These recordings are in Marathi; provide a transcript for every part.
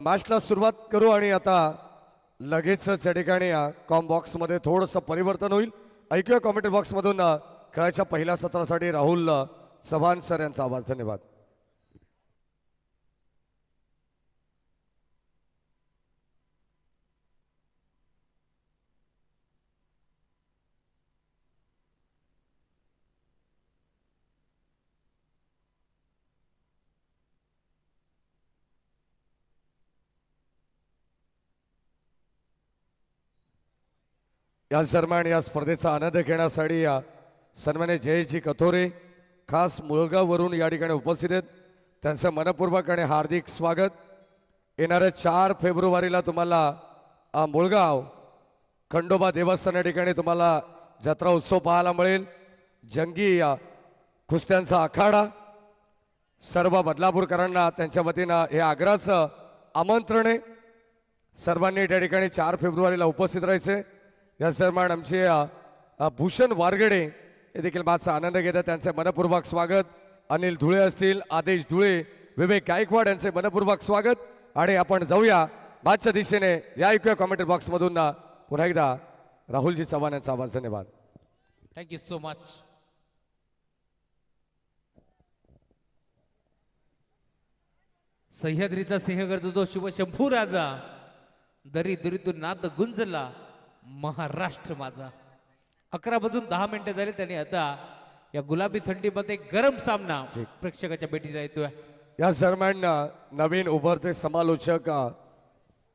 मॅचला सुरुवात करू आणि आता लगेचच या ठिकाणी कॉम बॉक्स मध्ये थोडंसं परिवर्तन होईल. ऐकूया कॉमेंट्री बॉक्स मधून खेळाच्या पहिल्या सत्रासाठी राहुल चव्हाण सर यांचा आवाज. धन्यवाद. या सन्मान या स्पर्धेचा आनंद घेण्यासाठी सन्मान्य जयजी कथोरे खास मुळगाववरून या ठिकाणी उपस्थित आहेत. त्यांचं मनपूर्वक आणि हार्दिक स्वागत. येणाऱ्या 4 फेब्रुवारीला तुम्हाला मुळगाव खंडोबा देवस्थान या ठिकाणी तुम्हाला जत्रा उत्सव पाहायला मिळेल. जंगी कुस्त्यांचा आखाडा. सर्व बदलापूरकरांना त्यांच्या वतीनं हे आग्रहाचं आमंत्रण आहे. सर्वांनी त्या ठिकाणी 4 फेब्रुवारीला उपस्थित राहायचे. या सन्मान आमचे भूषण वारगडे हे देखील माझा आनंद घेतात. त्यांचे मनपूर्वक स्वागत. अनिल धुळे असतील, आदेश धुळे, विवेक गायकवाड यांचे मनपूर्वक स्वागत. आणि आपण जाऊया बादच्या दिशेने. या ऐकूया कॉमेंट्री बॉक्स मधून पुन्हा एकदा राहुलजी चव्हाण यांचा आवाज. धन्यवाद. Thank you so much. सह्याद्रीचा सिंह गरजतो शिवशंभू राजा. दरी दरीतून नाद गुंजला महाराष्ट्र माझा. 11 वाजून 10 मिनिटं झाली. त्यांनी आता या गुलाबी थंडीमध्ये गरम सामना प्रेक्षकाच्या भेटीला येतोय. या दरम्यान नवीन उभरते समालोचक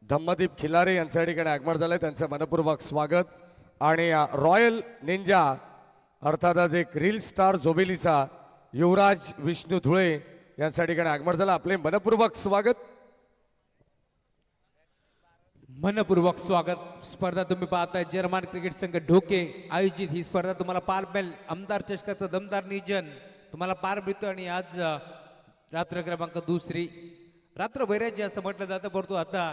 धम्मदीप खिलारे यांच्या ठिकाणी आगमन झालंय. त्यांचं मनपूर्वक स्वागत. आणि रॉयल निंजा अर्थात एक रील स्टार जोबेलीचा युवराज विष्णू धुळे यांच्या ठिकाणी आगमन झालं. आपले मनपूर्वक स्वागत. मनपूर्वक स्वागत. स्पर्धा तुम्ही पाहताय जर्मन क्रिकेट संघ ढोके आयोजित ही स्पर्धा तुम्हाला पार मिळेल. आमदार चषकाचं दमदार नियोजन तुम्हाला पार मिळतो. आणि आज रात्र क्रमांक 2 रात्र भैराची असं म्हटलं जातं. परंतु आता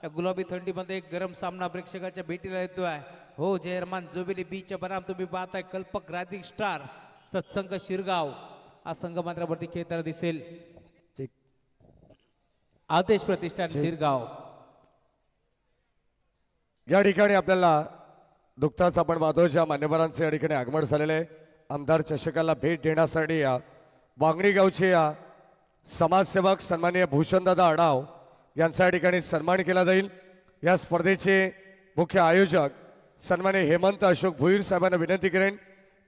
या गुलाबी थंडीमध्ये एक गरम सामना प्रेक्षकाच्या भेटीला येतोय. हो, जयरमान जोबेली बीच्या बनाम तुम्ही पाहताय कल्पक रायझिंग स्टार सत्संग शिरगाव हा संघ मात्रावरती खेळताना दिसेल. आदेश प्रतिष्ठान शिरगाव. या ठिकाणी आपल्याला नुकताच आपण माधवच्या मान्यवरांचे या ठिकाणी आगमन झालेले आहे. आमदार चषकाला भेट देण्यासाठी वांगणी गावचे समाजसेवक सन्माननीय भूषणदादा अडाव यांचा या ठिकाणी सन्मान केला जाईल. या स्पर्धेचे मुख्य आयोजक सन्माननीय हेमंत अशोक भुईर साहेबांना विनंती करेन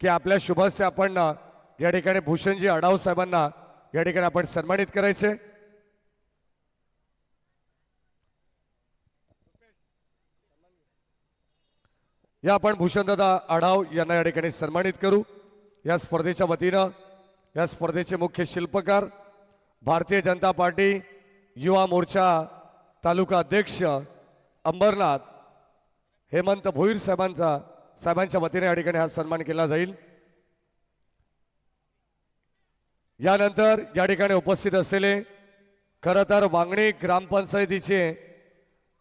की आपल्या शुभस्य आपण या ठिकाणी भूषणजी अडाव साहेबांना या ठिकाणी आपण सन्मानित करायचे. या आपण भूषणदादा आढाव यांना या ठिकाणी सन्मानित करू. या स्पर्धेच्या वतीनं या स्पर्धेचे मुख्य शिल्पकार भारतीय जनता पार्टी युवा मोर्चा तालुका अध्यक्ष अंबरनाथ हेमंत भोईर साहेबांच्या वतीने या ठिकाणी हा सन्मान केला जाईल. यानंतर या ठिकाणी उपस्थित असलेले खरं तर वांगणी ग्रामपंचायतीचे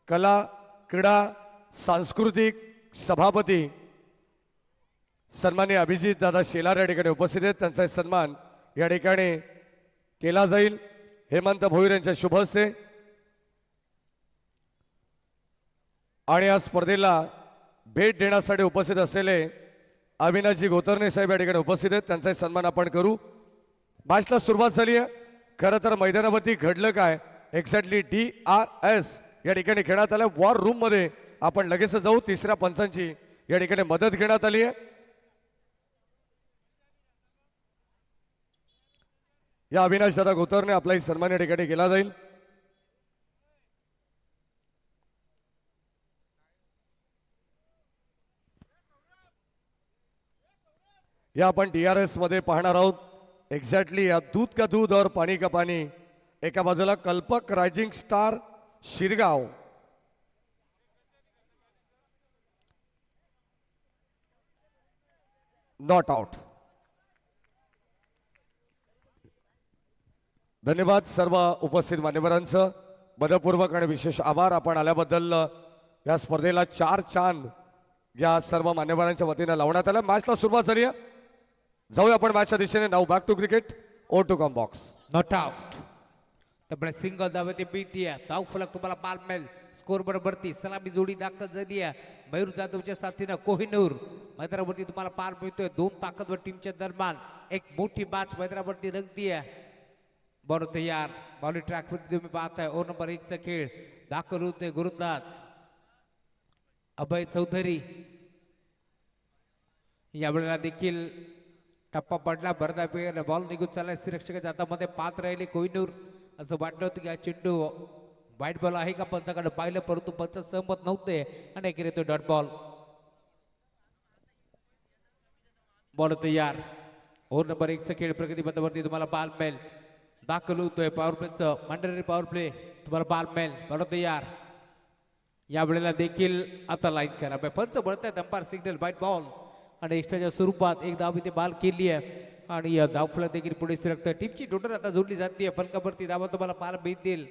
कला क्रीडा सांस्कृतिक सभापती सन्माननीय अभिजित दादा शेलार या ठिकाणी उपस्थित आहेत. त्यांचा सन्मान या ठिकाणी केला जाईल हेमंत भोईर यांच्या शुभ हस्ते. आणि या स्पर्धेला भेट देण्यासाठी उपस्थित असलेले अविनाशजी गोतरणे साहेब या ठिकाणी उपस्थित आहेत. त्यांचा सन्मान आपण करू. मॅचला सुरुवात झाली आहे. खरं तर मैदानावरती घडलं काय एक्झॅक्टली DRS या ठिकाणी खेळण्यात आलं. वॉर रूम मध्ये आपण लगेच जाऊ. तिसऱ्या पंचांची या ठिकाणी मदत घेण्यात आली आहे. या अविनाश दादा गोतरने आपलाही सन्मान या ठिकाणी केला जाईल. या आपण DRS मध्ये पाहणार आहोत. एक्झॅक्टली या दूध का दूध और पाणी का पाणी. एका बाजूला कल्पक rising star Shirgaon, not out. धन्यवाद सर्व उपस्थित मान्यवरांचं. मनपूर्वक आणि विशेष आभार. आपण आल्याबद्दल. या स्पर्धेला 4 चांद या सर्व मान्यवरांच्या वतीने लावण्यात आलं. मॅचला सुरुवात झाली आहे. जाऊया आपण मॅचच्या दिशेने. नाव बॅक टू क्रिकेट. ओ टू कम बॉक्स. Not out. त्यामुळे सिंगल धावे ते बीटीया धाव फलक तुम्हाला पाल मिळेल स्कोर बरोबरती सलामी जोडी दाखल झाली आहे मयूर जाधवच्या साथीनं कोहिनूर मैदानावरती तुम्हाला पार मिळतोय दोन ताकदवर टीमच्या दरम्यान एक मोठी मॅच मैदानावरती रंगती आहे बरं तयार बॉली ट्रॅक वरती तुम्ही पाहताय ओव्हर नंबर 1 चा खेळ दाखल होतोय गोलंदाज अभय चौधरी यावेळेला देखील टप्पा पडला भरदा पेर बॉल निघून चालला सुरक्षकाच्या हातामध्ये पात राहिले कोहिनूर असं वाटलं होतं की हा चेंडू वाईट बॉल आहे का पंचाकडे पाहिलं परंतु पंच सहमत नव्हते आणि एक येतो डॉट बॉल बॉल तयार ओव्हर नंबर 1 चा खेळ प्रगती पथावरती तुम्हाला पाल मिळेल दाखल होतोय पॉवर प्लेचं मंडळी पॉवर प्ले तुम्हाला पाल मिळेल बॉल तयार या वेळेला देखील आता लाईन करा पंच बोलतायत अंपायर सिग्नल वाईट बॉल आणि एक्स्ट्राच्या स्वरूपात एक धाव इथे बाल केली आहे आणि या धावफलक देखील पुढे सरकतोय टीमची टोटल आता जोडली जाते फलकावरती धावा तुम्हाला पाल मिळतील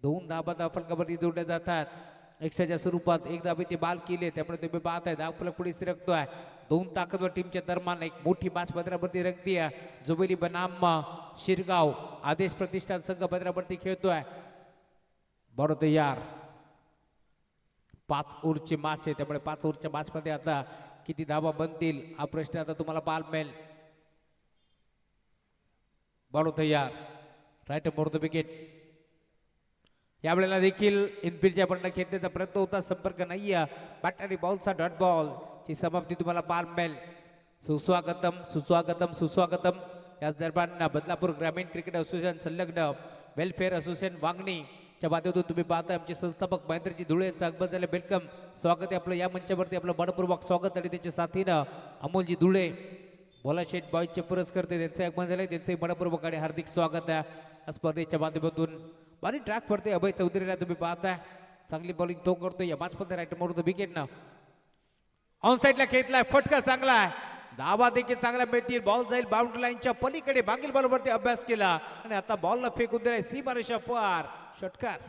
2 धावा फलकावरती जोडल्या जातात एक्स्ट्राच्या स्वरूपात एक धाव इथे बाल केली त्यामुळे तुम्ही पाहताय धावफलक पुढे सरकतोय 2 ताकदवर टीमच्या दरम्यान एक मोठी मॅच पदरावरती रंगती आहे जुबेली बनाम शिरगाव आदेश प्रतिष्ठान संघ पदरावरती खेळतोय बरोबर तयार 5 ओव्हरची मॅच आहे त्यामुळे 5 ओव्हरच्या मॅच मध्ये आता किती धावा बनतील हा प्रश्न आता तुम्हाला पाल मिळेल बॉल तयार राईट मोर द विकेट यावेळेला देखील इनफिल्डच्या बंड खेळण्याचा प्रयत्न होता संपर्क नाही बॅट आणि बॉलचा डॉट बॉल ची समाप्ती तुम्हाला पाल मिळेल सुस्वागतम सुस्वागतम सुस्वागतम याच दरम्यान बदलापूर ग्रामीण क्रिकेट असोसिएशन संलग्न वेलफेअर असोसिएशन वांगणी च्या माध्यमातून तुम्ही पाहता आमचे संस्थापक महेंद्रजी धुळे यांचं अगमन झालं वेलकम स्वागत आहे आपलं या मंचावरती आपलं मनपूर्वक स्वागत आणि त्यांच्या साथीनं अमोलजी धुळे बोला शेठ बॉयजचे पुरस्कर्ते त्यांचे आगमन झाले त्यांचे मनपूर्वक आणि हार्दिक स्वागत आहे या स्पर्धेच्या माध्यमातून बॉलिंग ट्रॅक वरती अभय चौधरीला तुम्ही पाहताय चांगली बॉलिंग तो करतोय या मॅच मध्ये राईट मोर द विकेट ना ऑन साईडला खेळलाय फटका चांगला आहे धावा देखील चांगला मिळतील बॉल जाईल बाउंड्री लाईनच्या पलीकडे मागील बॉलवरती अभ्यास केला आणि आता बॉलला फेकून दिलाय सीमारेषा पार षटकार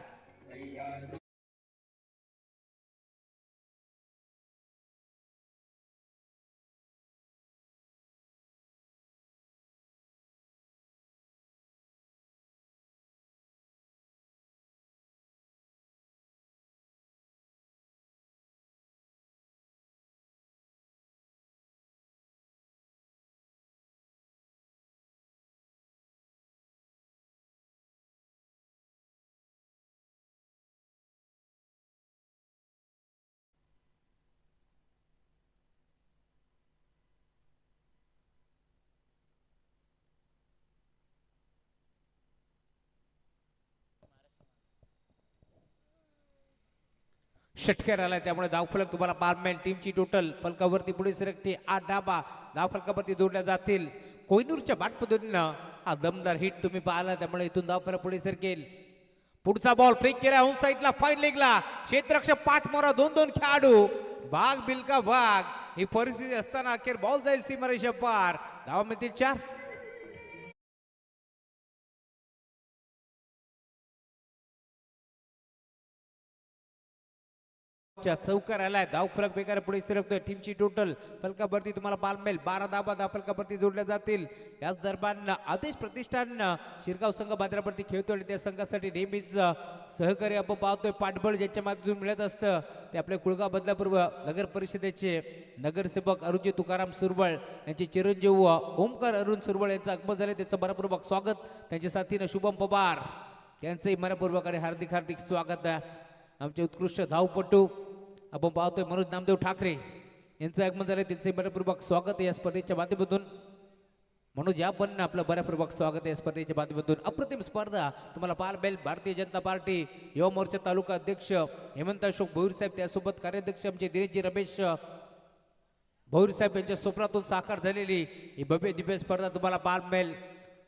षटकार आलाय त्यामुळे धावफलक तुम्हाला पार मिळेल टीमची टोटल फलकावरती पुढे सरकते 8 धावा धावफलकावरती जोडल्या जातील कोहिनूरच्या बॅट पद्धतीनं हा दमदार हिट तुम्ही पाहिला त्यामुळे इथून धावफलक पुढे सरकेल पुढचा बॉल फ्लिक केला ऑन साईडला फाईन लेगला क्षेत्ररक्षक पाठमोरा 2-2 खेळाडू भाग बिलका भाग ही परिस्थिती असताना अखेर बॉल जाईल सीमारेषा पार धावा मिळतील 4 चौकार आलाय धाव फलक बेकार पुढे सरकतोय टीमची टोटल फलकावरती तुम्हाला पाल मिळेल 12 धावा फलकावरती जोडल्या जातील याच दरम्यान आदेश प्रतिष्ठान शिरगाव संघ बाजारावरती खेळतोय आणि त्या संघासाठी नेहमीच सहकार्य आपण पाहतोय पाठबळ ज्यांच्या माध्यमातून मिळत असतं ते आपले कुळगाव बदलापूर नगर परिषदेचे नगरसेवक अरुणजी तुकाराम सुरवळ यांचे चिरंजीव ओमकार अरुण सुरवळ यांचं आगमन झाले त्याचं मनपूर्वक स्वागत त्यांच्या साथीनं शुभम पवार यांचंही मनपूर्वक आणि हार्दिक हार्दिक स्वागत आहे आमचे उत्कृष्ट धावपटू आपण पाहतोय मनोज नामदेव ठाकरे यांचं आगमन झालं त्यांचे बऱ्यापूर्वक स्वागत आहे या स्पर्धेच्या माध्यमातून मनोज या पण आपलं बऱ्यापूर्वक स्वागत आहे या स्पर्धेच्या माध्यमातून अप्रतिम स्पर्धा तुम्हाला पार मिळेल भारतीय जनता पार्टी युवा मोर्चा तालुका अध्यक्ष हेमंत अशोक भोईर साहेब त्यासोबत कार्याध्यक्ष आमचे दिनेशजी रमेश भोईर साहेब यांच्या स्वप्नातून साकार झालेली ही भव्य दिव्य स्पर्धा तुम्हाला पार मिळेल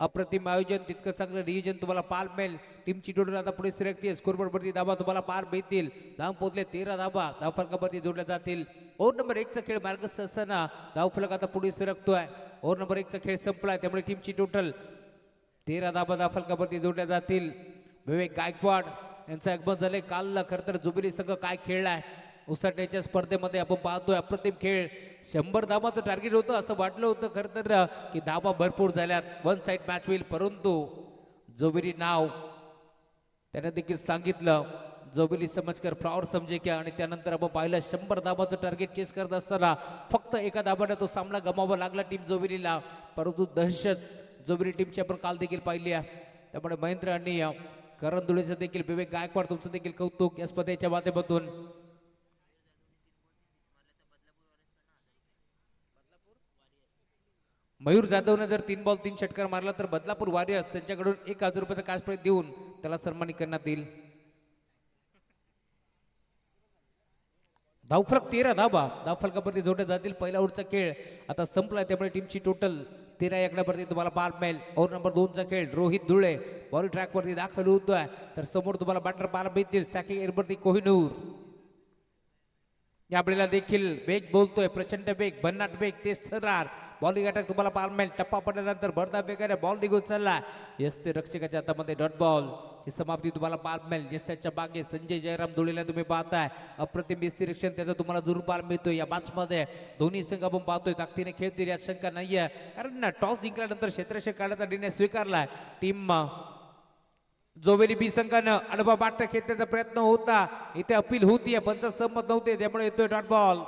अप्रतिम आयोजन तितकं चांगलं नियोजन तुम्हाला पार मिळेल टीमची टोटल आता पुढे सरकते स्कोरबोर्डवरती धावा तुम्हाला पार मिळतील धाव पोहोचले 13 धावा धावफलकावरती जोडल्या जातील ओव्हर नंबर 1 चा खेळ मार्गस्थ असताना धावफलक आता पुढे सरकतोय ओव्हर नंबर 1 चा खेळ संपलाय त्यामुळे टीमची टोटल 13 धावा धावफलकावरती जोडल्या जातील विवेक गायकवाड यांचं आगमन झाले काल खरं तर जुबिली संघ काय खेळलाय उसाटण्याच्या स्पर्धेमध्ये आपण पाहतोय अप्रतिम खेळ 100 धावाचं टार्गेट होतं असं वाटलं होतं खरं तर की धावा भरपूर झाल्यात वन साइड मॅच होईल परंतु जोबिरी नाव त्याने देखील सांगितलं जोबिली समजकर फ्लॉवर समजे क्या आणि त्यानंतर आपण पाहिलं 100 धाबाचं टार्गेट चेस करत असताना फक्त एका धाबाने तो सामना गमावा लागला टीम जोबिलीला. परंतु दहशत जोबिली टीमची आपण काल देखील पाहिली आहे. त्यामुळे महेंद्र आणि करण धुळेचं देखील विवेक गायकवाड तुमचं देखील कौतुक या स्पर्धेच्या माध्यमातून. मयूर जाधवने जर 3 बॉल 3 षटकार मारला तर बदलापूर वॉरियर्स यांच्याकडून 1,000 रुपयाचा कॅश प्राइज देऊन त्याला सन्मानित करण्यात येईल. धावफलक 13 धाबा धावफलकावरती जोडले जातील. पहिला ओव्हरचा खेळ आता संपलाय त्यामुळे टीमची टोटल 13 एकड्यावरती तुम्हाला पार मिळेल. ओव्हर नंबर 2 चा खेळ रोहित धुळे बॉल ट्रॅकवरती दाखल होतोय तर समोर तुम्हाला बॅटर पार मिळतील. स्टॅकिंग एरवरती कोहिनूर यावेळेला देखील वेग बोलतोय प्रचंड वेग भन्नाट वेग तेच ठरणार. बॉलिंग अटॅक तुम्हाला पार मिळेल. टप्पा पडल्यानंतर भरदा वेगाने बॉल निघून चालला. यस ते रक्षकाच्या हातामध्ये डॉट बॉल ची समाप्ती तुम्हाला पार मिळेल. यस त्याच्या मागे संजय जयराम धुळेला तुम्ही पाहताय अप्रतिम निरीक्षण त्याचं तुम्हाला जरूर पार मिळतोय. या मॅच मध्ये दोन्ही संघ आपण पाहतोय ताकदीने खेळतील यात शंका नाहीये. कारण टॉस जिंकल्यानंतर क्षेत्ररक्षक काढण्याचा निर्णय स्वीकारलाय टीम जोवेली बी संघानं अनुभव बाट खेळण्याचा प्रयत्न होता. इथे अपील होतीये पंच सहमत नव्हते त्यामुळे येतोय डॉट बॉल.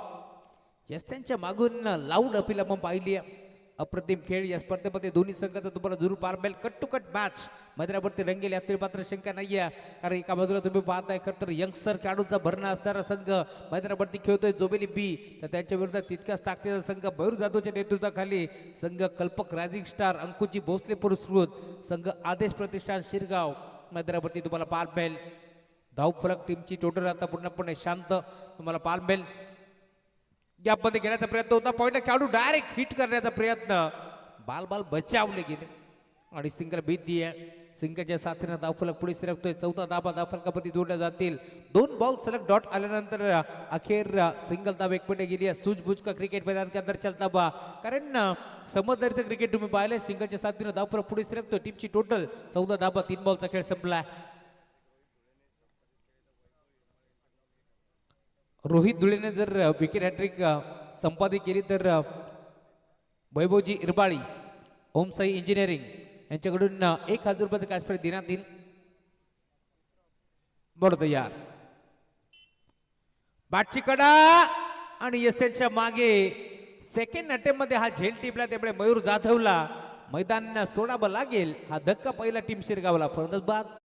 यस त्यांच्या मागून लाऊड अपील आपण पाहिली आहे. अप्रतिम खेळ या स्पर्धेमध्ये दोन्ही संघाचा तुम्हाला जरूर पार मिळेल. कट टू कट मॅच मैदानावरती रंगेल यातील मात्र शंका नाहीये. कारण एका बाजूला तुम्ही पाहताय खरं तर यंगस्टर खेळाडूंचा भरणा असणारा संघ मैदानावरती खेळतोय जोबेली बी तर त्यांच्या विरोधात तितकाच ताकदीचा संघ मयूर जाधवच्या नेतृत्वाखाली संघ कल्पक रायझिंग स्टार अंकुची भोसले पुरस्कृत संघ आदेश प्रतिष्ठान शिरगाव मैदानावरती तुम्हाला पार मिळेल. धावफलक टीमची टोटल आता पूर्णपणे शांत तुम्हाला पार मिळेल. यामध्ये घेण्याचा प्रयत्न होता पॉइंट खेळाडू डायरेक्ट हिट करण्याचा प्रयत्न बाल बचावले गेले आणि सिंगल बीत दिए. सिंगलच्या साथीने धावफलक पुढे सरकतोय. 14 धाबा धावफलकामध्ये जोडल्या जातील. 2 बॉल सलग डॉट आल्यानंतर अखेर सिंगल धाव 1 पॉइंट गेली. सूझबूझ का क्रिकेट मैदान के अंदर चलता हुआ कारण समजदारीचं क्रिकेट तुम्ही पाहिले. सिंगलच्या साथीने धावफलक पुढे सरकतोय. टीमची टोटल 14 धाबा 3 बॉलचा खेळ संपलाय. रोहित धुळेने जर विकेट हॅट्रिक संपादित केली तर वैभवजी इरबाळी ओमसाई इंजिनिअरिंग यांच्याकडून 1,000 रुपयाचं कॅश प्राइज देण्यात येईल. बरं तयार बॅटची कडा आणि यस त्यांच्या मागे सेकंड अटेम्प्ट मध्ये हा झेल टिपला त्यामुळे मयूर जाधवला मैदान सोडावं लागेल. हा धक्का पहिला टीम शिरगावला. फलंदाज बाद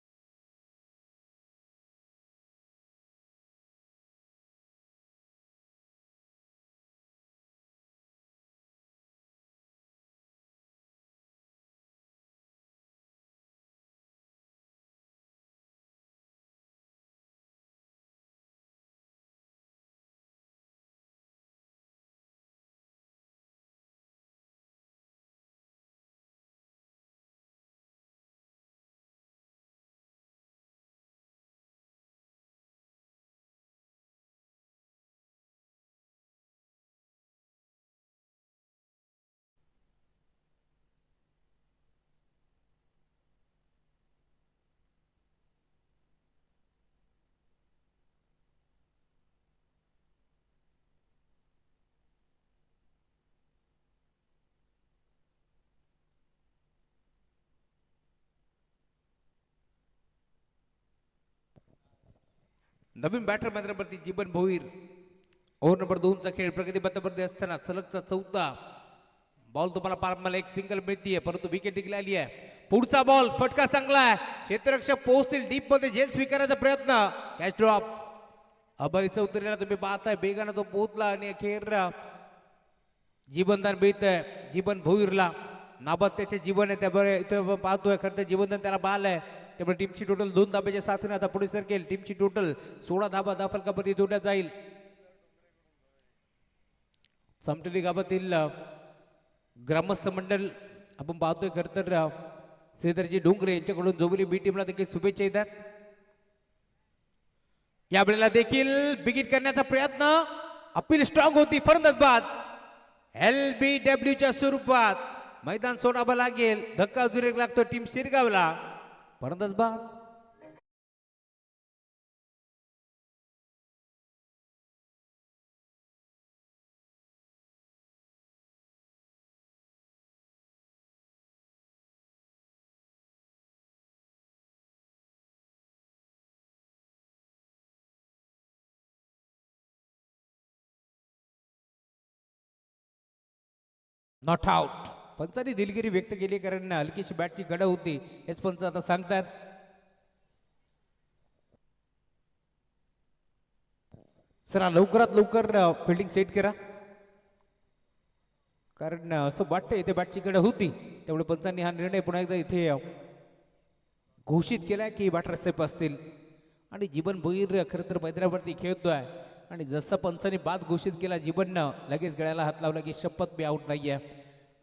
नवीन बॅटर मैदानावरती जीवन भोईर. ओव्हर नंबर 2 चा खेळ प्रगतीपथावरती असताना सलगचा 4था बॉल तुम्हाला पार मला एक सिंगल मिळतीये परंतु विकेट टिकलेली आहे. पुढचा बॉल फटका चांगला आहे. क्षेत्ररक्षक पोहोचतील डीप मध्ये झेल स्वीकारण्याचा प्रयत्न कॅच ड्रॉप. अभय चौधरीला तुम्ही पाहताय बेगानं तो पोहोचला आणि अखेर जीवनदान मिळतंय जीवन भोईरला. नाबाद त्याचे जीवन आहे त्यामुळे इथं पाहतोय खरं तर जीवनदान त्याला बाल आहे त्यामुळे टीमची टोटल 2 धाब्याच्या साथीने आता पुढे सरकेल. टीमची टोटल 16 धाबा धावफलकावरती जोडल्या जाईल. समटली गावातील ग्रामस्थ मंडळ आपण पाहतोय खरं तर श्रीधरजी डोंगरे यांच्याकडून जोबली बी टीमला देखील शुभेच्छा येतात. यावेळेला देखील बिगिट करण्याचा प्रयत्न अपील स्ट्रॉंग होती. फलंदाज बाद LBWच्या स्वरूपात मैदान सोडावं लागेल. धक्का दुरेक लागतो टीम शिरगावला. फलंदाज बाद नॉट आउट. पंचांनी दिलगिरी व्यक्त केली कारण हलकीशी बॅटची गडा होती हेच पंच आता सांगतात. सरा लवकरात लवकर फिल्डिंग सेट करा कारण असं वाटतं इथे बॅटची गडा होती त्यामुळे पंचांनी हा निर्णय पुन्हा एकदा इथे घोषित केलाय की बॅटर सेफ असतील. आणि जीवन भोईर खरं तर मैदानावरती खेळतोय आणि जसं पंचांनी बाद घोषित केला जीवननं लगेच गळ्याला हात लावला की शपथ मी आऊट नाहीये.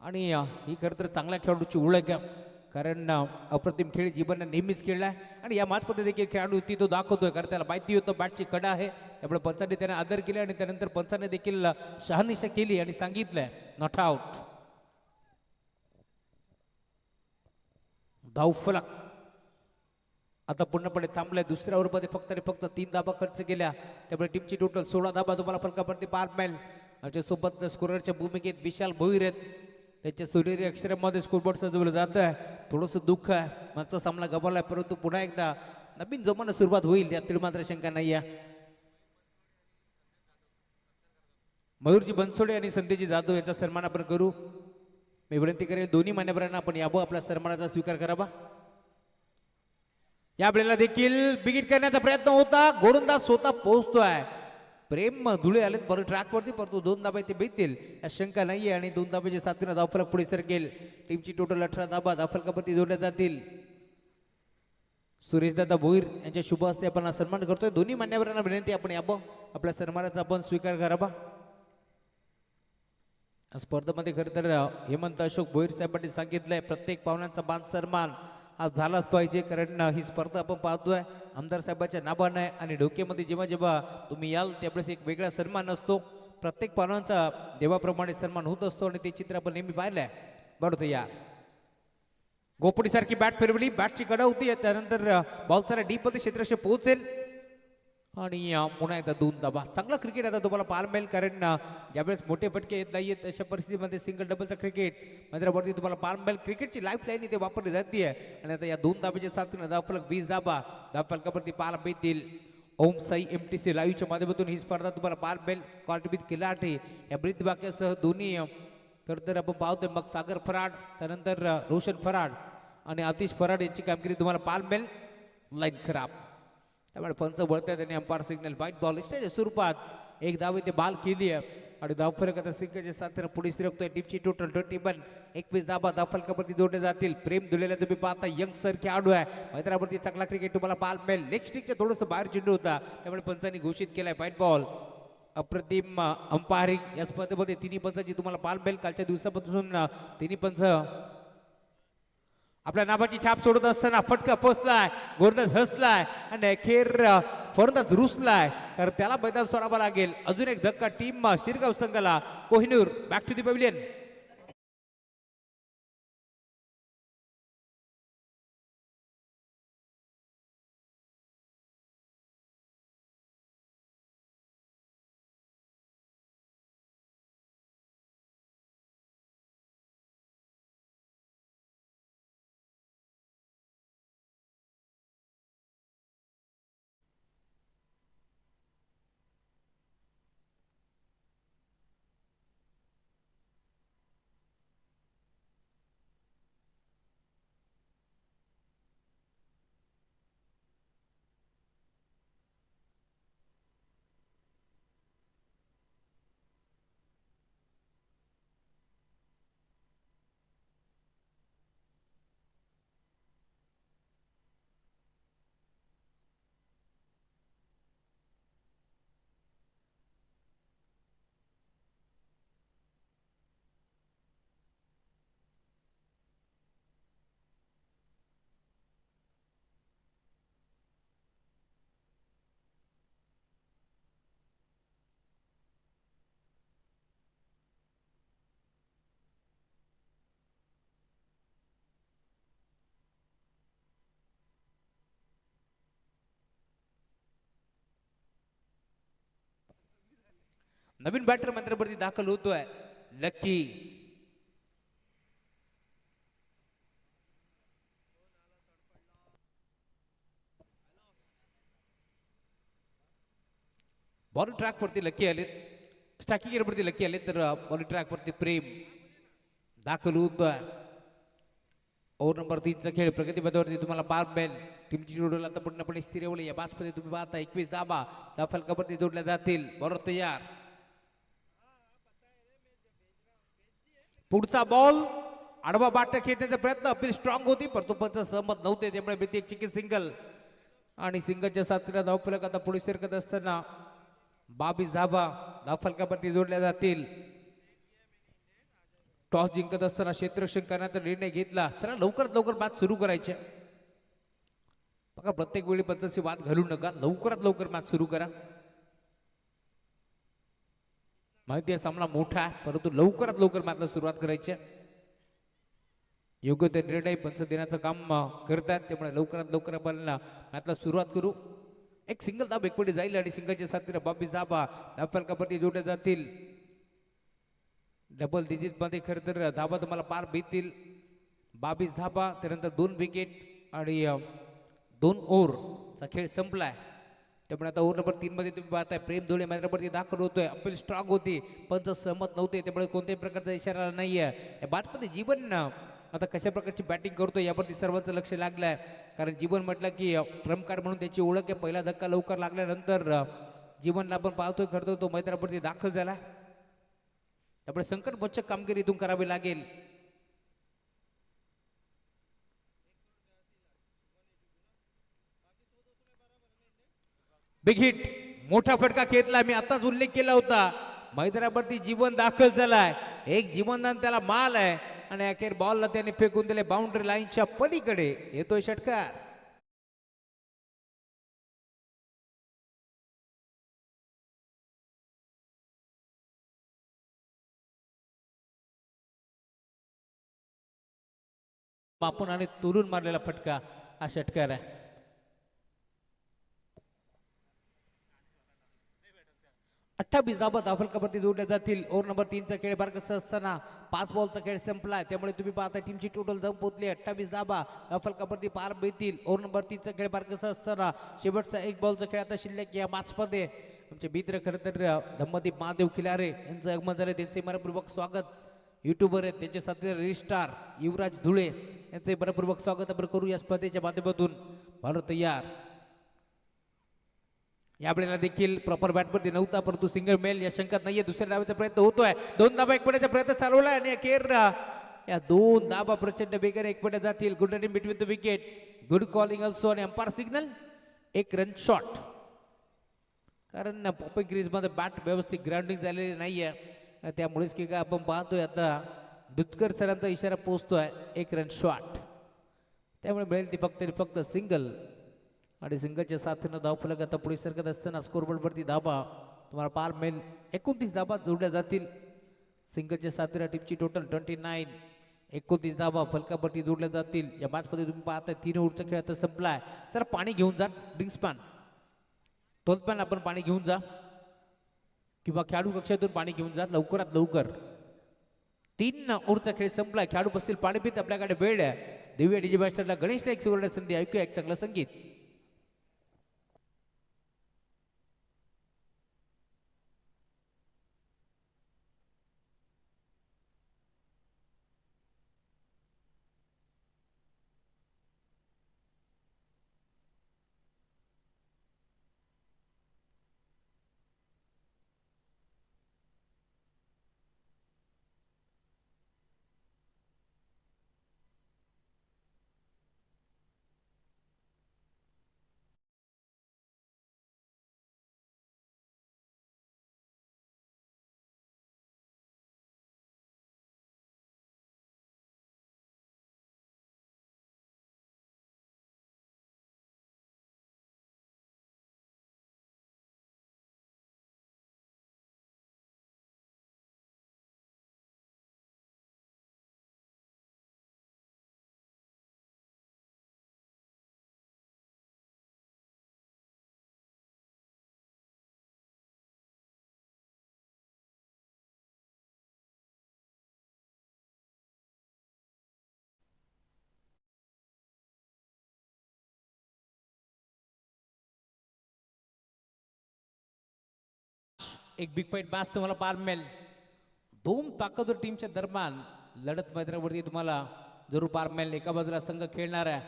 आणि ही खरं तर चांगल्या खेळाडूची ओळख आहे कारण अप्रतिम खेळ जीवननं नेहमीच खेळलाय आणि या मॅचमध्ये देखील खेळाडू ती तो दाखवतोय कारण त्याला माहिती होतं बॅटची कडा आहे त्यामुळे पंचांनी त्याने आदर केले आणि त्यानंतर पंचांनी देखील शहानिशा केली आणि सांगितलंय नॉट आउट. धावफलक आता पूर्णपणे थांबलाय. दुसऱ्या ओव्हरमध्ये फक्त आणि फक्त 3 धाबा खर्च केल्या त्यामुळे टीमची टोटल 16 धाबा तुम्हाला फलकावरती पार मिळेल. आमच्यासोबत स्कोररच्या भूमिकेत विशाल भोईर आहेत त्यांच्या सोनेरी अक्षरामध्ये स्कोरबोर्ड सजवलं जात आहे. थोडंसं दुःख आहे मागचा सामना गमावलाय परंतु पुन्हा एकदा नवीन जोमानं सुरुवात होईल यातील मात्र शंका नाही आहे. मयूरजी बनसोडे आणि संदेशजी जाधव यांचा सन्मान आपण करू. मी विनंती करेल दोन्ही मान्यवरांना आपण यावं आपल्या सन्मानाचा स्वीकार करावा. या वेळेला देखील बिगिट करण्याचा प्रयत्न होता गोलंदाज स्वतः पोहोचतोय. प्रेम धुळे आलेत बरं ट्रॅकवरती परंतु 2 धाबे ते बेतील या शंका नाहीये आणि 2 धाब्याच्या साथीनं धावफलक पुढे सरकेल. टीमची टोटल 18 धाबा धावफलकावरती जोडल्या जातील. सुरेशदादा भोईर यांच्या शुभ हस्ते आपण सन्मान करतोय. दोन्ही मान्यवरांना विनंती आपण यावं आपल्या सन्मानाचा आपण स्वीकार करावा. स्पर्धेमध्ये खरं तर हेमंत अशोक भोईर साहेबांनी सांगितलंय प्रत्येक पाहुण्यांचा मान सन्मान हा झालाच पाहिजे कारण ही स्पर्धा आपण पाहतोय आमदार साहेबांच्या नावानं आहे आणि डोक्यामध्ये जेव्हा जेव्हा तुम्ही याल त्यावेळेस एक वेगळा सन्मान असतो. प्रत्येक पाहुण्यांचा देवाप्रमाणे सन्मान होत असतो आणि ते चित्र आपण नेहमी पाहिलंय. बरोबर या गोपडीसारखी बॅट फिरवली बॅटची कडा होती त्यानंतर बॉल सारा डीप मध्ये क्षेत्राशी पोहोचेल आणि पुन्हा एकदा 2 धाबा. चांगला क्रिकेट आता तुम्हाला पाहायला मिळेल कारण ज्यावेळेस मोठे फटके येत नाहीयेत अशा परिस्थितीमध्ये सिंगल डबलचा क्रिकेट मैदानावरती तुम्हाला पाहायला मिळेल. क्रिकेटची लाईफ लाईन इथे वापरली जाते आणि आता या 2 धाब्याच्या साथीनं धावफलक 20 धाबा धावफलकावरती पाहायला मिळतील. ओम साई MTC लाईव्हच्या माध्यमातून ही स्पर्धा तुम्हाला पाहायला मिळेल. कॉर्टबीत किलाटे या ब्रीद वाक्यासह दोन्ही खरं तर आपण पाहतोय मग सागर फराड त्यानंतर रोशन फराड आणि आतिश फराड यांची कामगिरी तुम्हाला पाहायला मिळेल. लाईन खराब त्यामुळे पंच वळत्या त्यांनी अंपायर सिग्नल व्हाईट बॉल एक्स्ट्राच्या स्वरूपात 1 धाव इथे बाल केली आहे आणि धावफलक आता सिंगलच्या साथीनं पुढे सरकतोय. टीमची टोटल 21 21 धाबा धावफलकावरती जोडले जातील. प्रेम दुलेला तुम्ही पाहता यंग सर खेळाडू आहे मैदानावरती चांगला क्रिकेट तुम्हाला पाहायला मिळेल. लेग स्टिकच्या थोडंसं बाहेर चेंडू होता त्यामुळे पंचांनी घोषित केलाय व्हाईट बॉल. अप्रतिम अंपायरिंग या स्पर्धेमध्ये तिन्ही पंचांची तुम्हाला पाहायला मिळेल. कालच्या दिवसापासून तिन्ही पंच आपल्या नावाची छाप सोडत असताना फटका पोचलाय गोलंदाज हसलाय आणि अखेर फलंदाज रुसलाय तर त्याला मैदान सोडावं लागेल. अजून एक धक्का टीम शिरगाव संघाला. Kohinoor back to the pavilion. नवीन बॅटर मंत्र्यावरती दाखल होतोय लक्की. बॉलिंग ट्रॅक वरती लकी आलेत. स्टॅकिंग वरती लकी आले तर बॉलिंग ट्रॅक वरती प्रेम दाखल होतोय. ओव्हर नंबर 3चा खेळ प्रगतीपथावरती तुम्हाला पार मिळेल. टीमची जोडला आता पूर्णपणे स्थिरवली. या बाजमध्ये तुम्ही पाहता 21 धावा फलकावरती जोडल्या जातील. बरोबर तयार. पुढचा बॉल आडवा बाट खेळण्याचा प्रयत्न अपील स्ट्रॉंग होती परंतु पंच सहमत नव्हते त्यामुळे भीती एक चिकी सिंगल आणि सिंगलच्या साथीला धावफलक आता पुढे सरकत असताना 22 धावा फलकावरती जोडल्या जातील. टॉस जिंकत असताना क्षेत्ररक्षण करण्याचा निर्णय घेतला. चला लवकरात लवकर मॅच सुरू करायचे. बघा प्रत्येक वेळी पंचांची वाद घालू नका. लवकरात लवकर मॅच सुरू करा. माहिती आहे सामना मोठा आहे परंतु लवकरात लवकर मॅचला सुरुवात करायची. योग्य ते निर्णय पंच देण्याचं काम करतात त्यामुळे लवकरात लवकर आपण मॅचला सुरुवात करू. एक सिंगल धाब एकपटी जाईल आणि सिंगलच्या साथीला 22 धाबा फलकावरती जोडल्या जातील. डबल डिजिट मध्ये खरं तर धाबा तुम्हाला पार भेटतील. 22 धाबा त्यानंतर 2 विकेट आणि 2 ओव्हरचा खेळ संपलाय. त्यामुळे आता ओव्हर नंबर 3 मध्ये तुम्ही पाहताय प्रेम धुळे मैदानावरती दाखल होतोय. अपील स्ट्रॉंग होती पंच सहमत नव्हते त्यामुळे कोणत्याही प्रकारचा इशारा नाहीये. या बाटमध्ये जीवन आता कशा प्रकारची बॅटिंग करतोय यावरती सर्वांचं लक्ष लागलंय. कारण जीवन म्हटलं की ट्रम्प कार्ड म्हणून त्याची ओळख आहे. पहिला धक्का लवकर लागल्यानंतर जीवनला आपण पाहतोय खरं तर तो मैदानावरती दाखल झाला. त्यामुळे संकटमोचक कामगिरी इथून करावी लागेल. बिग हिट मोठा फटका खेळला. मी आताच उल्लेख केला होता. मैदानावरती जीवन दाखल झालाय. एक जीवनदान त्याला माल आहे आणि अखेर बॉलला त्याने फेकून दिले बाउंड्री लाईनच्या पलीकडे. येतोय षटकार. मापून आणि तुरून मारलेला फटका हा षटकार आहे. अठ्ठावीस धाबा फलकावरती जोडल्या जातील. ओव्हर नंबर 3चा खेळ बार कसा असताना 5 बॉलचा खेळ संपलाय त्यामुळे तुम्ही पाहता टीमची टोटल धाव पोहोचली 28 धाबा फलकावरती पार भेटतील. ओव्हर नंबर 3चा खेळ बार कसा असताना शेवटचा 1 बॉलचा खेळ आता शिल्लक या मॅचमध्ये. आमचे मित्र खरं तर धम्मदीप महादेव खिलारे यांचं आगमन झालं. त्यांचे मनपूर्वक स्वागत. युट्यूबर आहेत त्यांच्या साथी रजिस्ट्रार युवराज धुळे यांचे मनपूर्वक स्वागत आपण करू या स्पर्धेच्या माध्यमातून. भारत तयार. यावेळेला देखील प्रॉपर बॅटवरती नव्हता परंतु सिंगल मेल या शंकात नाहीये. दुसऱ्या धावेचा प्रयत्न होतोय. 2 धाबा एकपट्याचा प्रयत्न चालवलाय आणि अखेर या 2 धाबा प्रचंड बेगाने एकपट्या जातील. Good running between the wicket. Good calling also आणि अंपायर सिग्नल. 1 run shot. कारण पॉपिंग क्रीज मध्ये बॅट व्यवस्थित ग्राउंडिंग झालेली नाहीये त्यामुळेच की काय आपण पाहतोय आता दुधकर सरांचा इशारा पोहोचतोय 1 रन शॉट. त्यामुळे मिळेल ती फक्त सिंगल आणि सिंगलच्या साथीनं धावफलक आता पुढे सरकत असताना स्कोरबोर्डवरती धाबा तुम्हाला पार मिळेल. 29 धाबा जोडल्या जातील. सिंगलच्या साथीला टीमची टोटल 29. 29 धाबा फलकावरती जोडल्या जातील. या मॅचमध्ये तुम्ही पाहता 3 ओव्हरचा खेळ आता संपलाय. जरा पाणी घेऊन जा. ड्रिंक्स पॅन तोच आपण पाणी घेऊन जा किंवा खेळाडू कक्षातून पाणी घेऊन जा लवकरात लवकर. 3 ओव्हरचा खेळ संपलाय. खेळाडू बसतील पाणी पित. आपल्याकडे वेळ आहे. दिव्य डीजे मास्टरला गणेशला एक सुवर्ण संधी. ऐकूया एक चांगलं संगीत. एक बिग फाईट मॅच तुम्हाला पार मिळेल. 2 ताकदवर टीमच्या दरम्यान लढत मैदानावरती तुम्हाला जरूर पार मिळेल. एका बाजूला संघ खेळणार आहे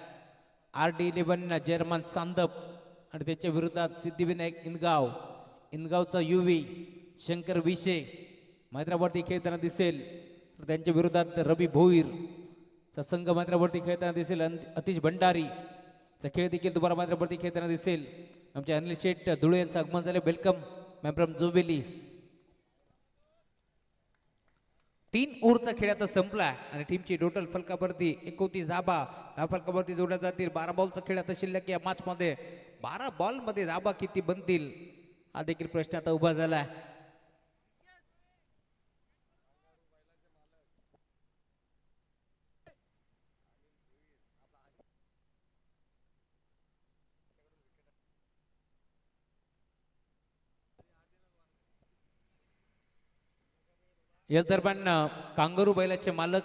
RD11 जर्मन चांदप आणि त्याच्या विरोधात सिद्धिविनायक इनगावचा युवी शंकर विशे मैदानावरती खेळताना दिसेल. तर त्यांच्या विरोधात रवी भोईरचा संघ मैदानावरती खेळताना दिसेल. अतिश भंडारीचा खेळ देखील तुम्हाला मैदानावरती खेळताना दिसेल. आमचे अनिल शेठ धुळे यांचं आगमन झाले. Welcome ma'am from Jobeli. 3 ओव्हरचा खेळ आता संपला आणि टीमची टोटल फलकावरती 29 धाबा. 10 फलकावरती जोडल्या जातील. 12 बॉलचा खेळ आता शिल्लक या मॅच मध्ये. 12 बॉल मध्ये धाबा किती बनतील हा देखील प्रश्न आता उभा झाला आहे. या दरम्यान कांगारू बैलाचे मालक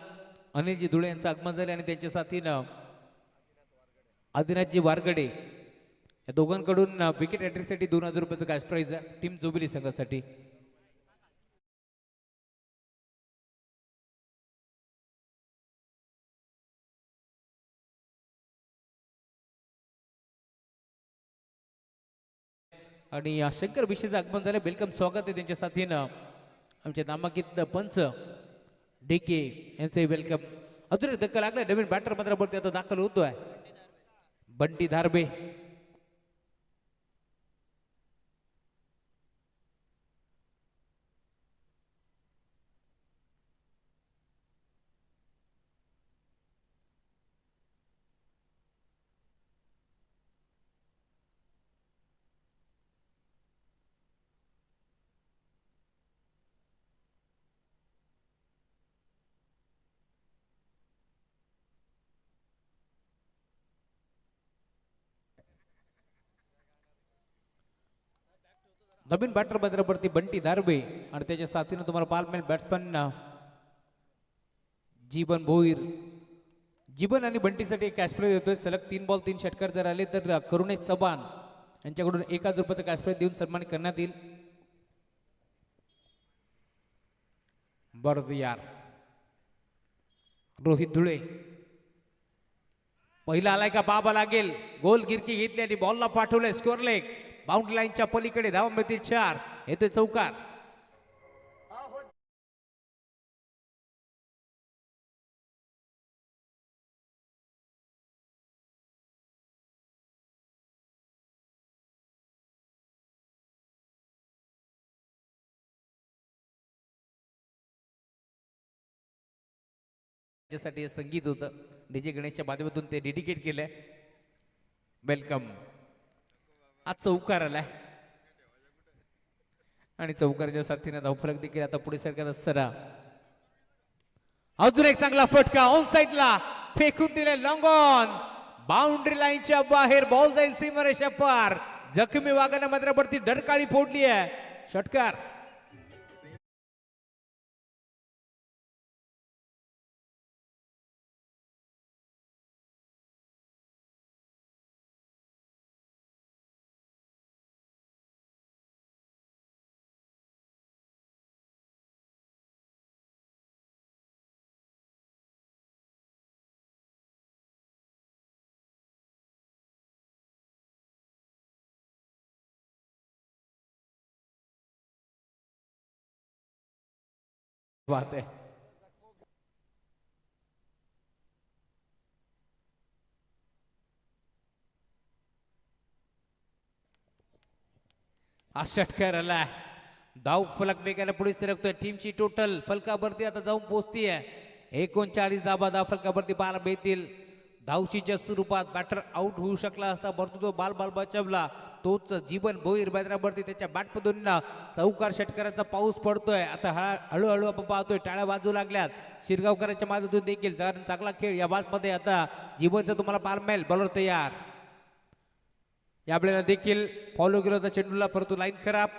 अनिलजी धुळे यांचं आगमन झाले आणि त्यांच्या साथीनं आदिनाथजी वारगडे या दोघांकडून विकेट हॅट्रिकसाठी 2000 रुपयाचं कॅश प्राइज आहे टीम जोबिली संघासाठी. आणि शंकर विशेष आगमन झाले. वेलकम स्वागत आहे त्यांच्या साथीनं आमचे नामांकित पंच DK यांचे वेलकम. अजून एक धक्का लागलाय. नवीन बॅटर मात्र आता दाखल होतोय बंटी धारबे. नवीन बॅटर मैदानावरती बंटी धारबे आणि त्याच्या साथीनं तुम्हाला पालमेन बॅट्समॅन जीवन भोईर. जीवन आणि बंटीसाठी एक कॅश प्राइज येतोय. सलग 3 बॉल 3 षटकार जर आले तर करुणेश चव्हाण यांच्याकडून 1000 रुपयाचं कॅश प्राइज देऊन सन्मान करण्यात येईल. बरदियार रोहित धुळे पहिला आलाय का बाबा लागेल. गोल गिरकी घेतली आणि बॉलला पाठवलंय स्कोअर लेग. बाउंड्री लाईनच्या पलीकडे धावा मिळतील 4. येतोय चौकार. त्याच्यासाठी संगीत होतं डीजे गणेशच्या माध्यमातून ते डेडिकेट केलंय. वेलकम. आज चौकार आलाय आणि चौकाराच्या साथीने धावफलक देखील आता पुढे सरकत असताना अजून एक चांगला फटका ऑन साइडला फेकून दिले. लॉंग ऑन बाउंड्री लाईनच्या बाहेर बॉल जाईल सीमारेषा पार. जखमी वाघाने मात्र डरकाळी फोडली आहे. षटकार. बात है. हा षटकार आला. धाव फलक वेगाने पुढे सरकतोय. टीमची टोटल फलकावरती आता जाऊन पोहोचतीये 39 धाबा. 10 फलकावरती 12 मिळतील. धावचीच्या स्वरूपात बॅटर आउट होऊ शकला असता परंतु तो बाल बचावला. तोच जीवन भोईर मैदानावरती त्याच्या बॅटमधून चौकार षटकाराचा पाऊस पडतोय. आता हळूहळू आपण पाहतोय टाळ्या वाजू लागल्यात शिरगावकरांच्या माध्यमातून देखील. चांगला खेळ या मध्ये आता जीवनचा तुम्हाला पार मिळेल. बॉलर तयार. यावेळेला देखील फॉलो केला होता चेंडूला परंतु लाईन खराब.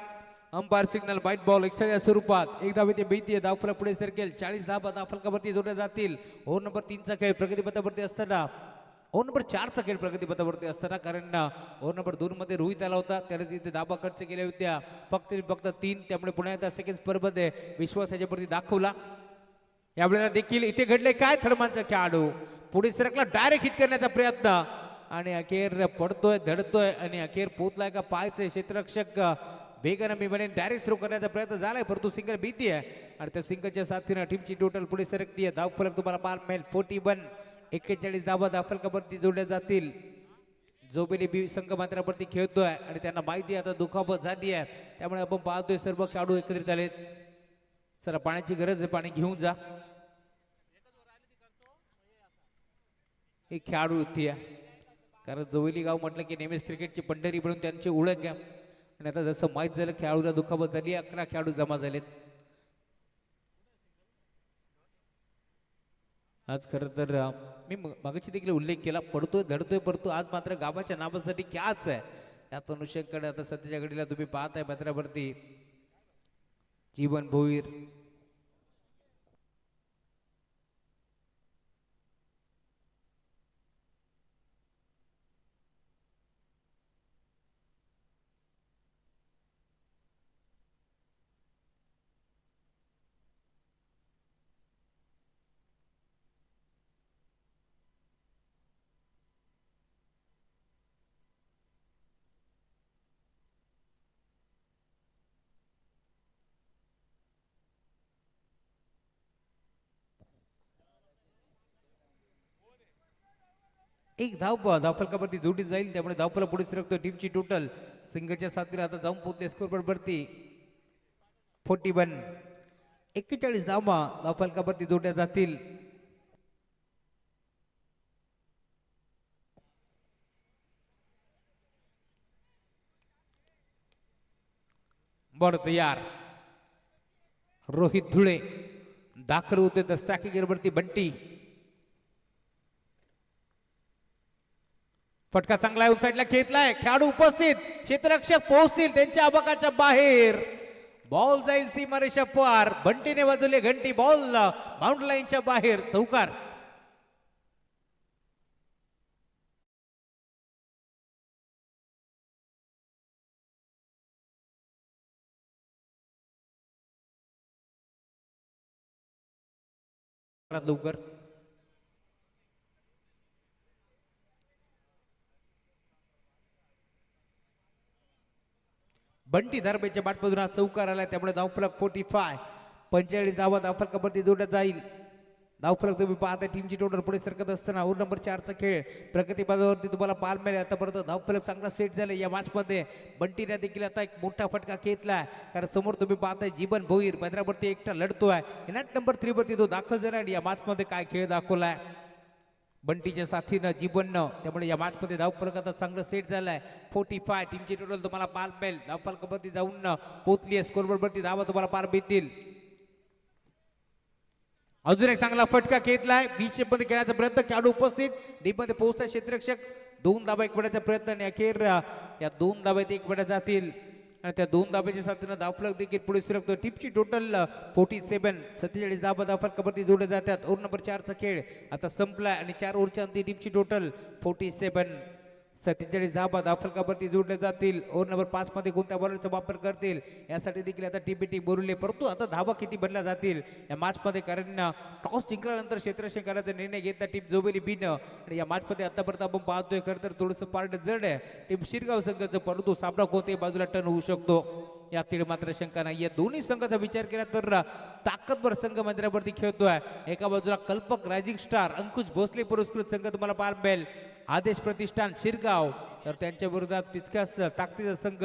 Umpire signal white ball extra स्वरूपात एक धाव इथे मिळते. धावफलक पुढे सरकेल. 40 धावा धावफलकावरती जोडल्या जातील. ओव्हर नंबर 3चा खेळ प्रगतीपथावरती असताना ओव्हर नंबर 4चा खेळ प्रगतीपथावरती असताना कारण ओव्हर नंबर 2 मध्ये रोहित आला होता त्याने तिथे धाबा खर्च केल्या होत्या फक्त 3. त्यामुळे पुन्हा एकदा सेकंड स्पर्धेमध्ये विश्वास याच्यावरती दाखवला. यावेळेला देखील इथे घडले काय थर्मांचा खेळाडू पुढे सरकला डायरेक्ट हिट करण्याचा प्रयत्न आणि अखेर पडतोय धडतोय आणि अखेर पोचलाय का पायचे क्षेत्ररक्षक वेगानं मी म्हणेन डायरेक्ट थ्रो करण्याचा प्रयत्न झालाय परंतु सिंगल भीती आहे आणि त्या सिंगलच्या साथीनं टीमची टोटल पुढे सरकतीये धावफलक तुम्हाला पाहायला मिळेल 41 41 धावा धावफलकावरती जोडल्या जातील जोबेली बी संघ मात्रावरती खेळतोय आणि त्यांना माहिती आहे आता दुखापत झाली आहे त्यामुळे आपण पाहतोय सर्व खेळाडू एकत्रित आलेत सर पाण्याची गरज आहे पाणी घेऊन जा हे खेळाडू इथे आहे कारण जोवेली गाव म्हटलं की नेहमीच क्रिकेटची पंढरी म्हणून त्यांची ओळख घ्या आणि आता जसं माहीत झालं खेळाडूला दुखापत झाली 11 खेळाडू जमा झालेत आज खरं तर मी मागाशी देखील उल्लेख केला पडतोय धडतोय परंतु आज मात्र गावाच्या नावासाठी क्याच आहे याच अनुषंगाकडे आता सध्याच्या घडीला तुम्ही पाहताय मैदानावरती जीवन भोईर एक धावफलकावरती जोडली जाईल त्यामुळे धावफलक पुढे सरकतो टीमची टोटल सिंगलच्या साथीला आता जाऊन पोहोचले स्कोरबोर्ड वरती 41 41 धावा धावफलकावरती जोडल्या जातील बरं तयार रोहित धुळे दाखल होते तर स्ट्रायकिंग वरती बंटी फटका चांगला आहे साईडला खेचलाय खेळाडू उपस्थित क्षेत्ररक्षक पोहोचतील त्यांच्या आबाकाच्या बाहेर बॉल जाईल सीमारेषा पार बंटीने वाजवले घंटी बॉल बाउंड्री लाईनच्या बाहेर चौकार लवकर बंटी दरम्यानच्या बाटमधून हा चौकार आला त्यामुळे धावफलक 45 45 धावा धावफलकावरती जोडला जाईल धावफलक तुम्ही पाहता टीमची टोटल पुढे सरकत असताना ओव्हर नंबर 4 चा खेळ प्रगती पदावरती तुम्हाला पाहायला मिळेल आतापर्यंत धावफलक चांगला सेट झाला या मॅच मध्ये बंटीने देखील आता एक मोठा फटका घेतलाय कारण समोर तुम्ही पाहताय जीवन भोईर मैदानावरती एकटा लढतोय इनॅट नंबर 3 वरती तो दाखल झाला आणि या मॅच मध्ये काय खेळ दाखवलाय बंटीच्या साथीनं जीवननं त्यामुळे या मॅच मध्ये धावफलक आता चांगलं सेट झालाय 45 टीमची टोटल तुम्हाला पार मिळेल धावफलकावरती जाऊन पोहोचली आहे स्कोरबोर्ड वरती धावा तुम्हाला पार मिळतील अजून एक चांगला फटका घेतलाय बीच मध्ये खेळण्याचा प्रयत्न खेळाडू उपस्थित डीप मध्ये पोहोचतात क्षेत्ररक्षक 2 धाबा एक पडायचा प्रयत्न आणि अखेर या 2 धाब्यात एक पडा जातील आणि त्या 2 धाब्याच्या साथीनं धावफलक देखील पुढे सरकतो टीमची टोटल 47 47 धाबा धावफलकावरती जोडले जातात ओव्हर नंबर 4 चा खेळ आता संपलाय आणि 4 ओव्हरच्या अंती टीमची टोटल 47 47 धाबा धावफलकावरती जोडले जातील ओव्हर नंबर 5 मध्ये कोणत्या बॉलरचा वापर करतील यासाठी देखील आता टीपीटी बोलले परंतु आता धाबा किती बनल्या जातील या मॅच मध्ये कारण टॉस जिंकल्यानंतर क्षेत्ररक्षण करायचा निर्णय घेतला टीम जोबेली बीन आणि या मॅच मध्ये आतापर्यंत आपण पाहतोय खरं तर थोडंसं पार्ट जड आहे टीम शिरगाव संघाचं परंतु सामना कोणत्याही बाजूला टर्न होऊ शकतो यातील मात्र शंका नाही दोन्ही संघाचा विचार केला तर ताकदवर संघ मैदानावरती खेळतोय एका बाजूला कल्पक रायझिंग स्टार अंकुश भोसले पुरस्कृत संघ तुम्हाला पाहायला मिळेल आदेश प्रतिष्ठान शिरगाव तर त्यांच्या विरोधात तितकाच ताकदीचा संघ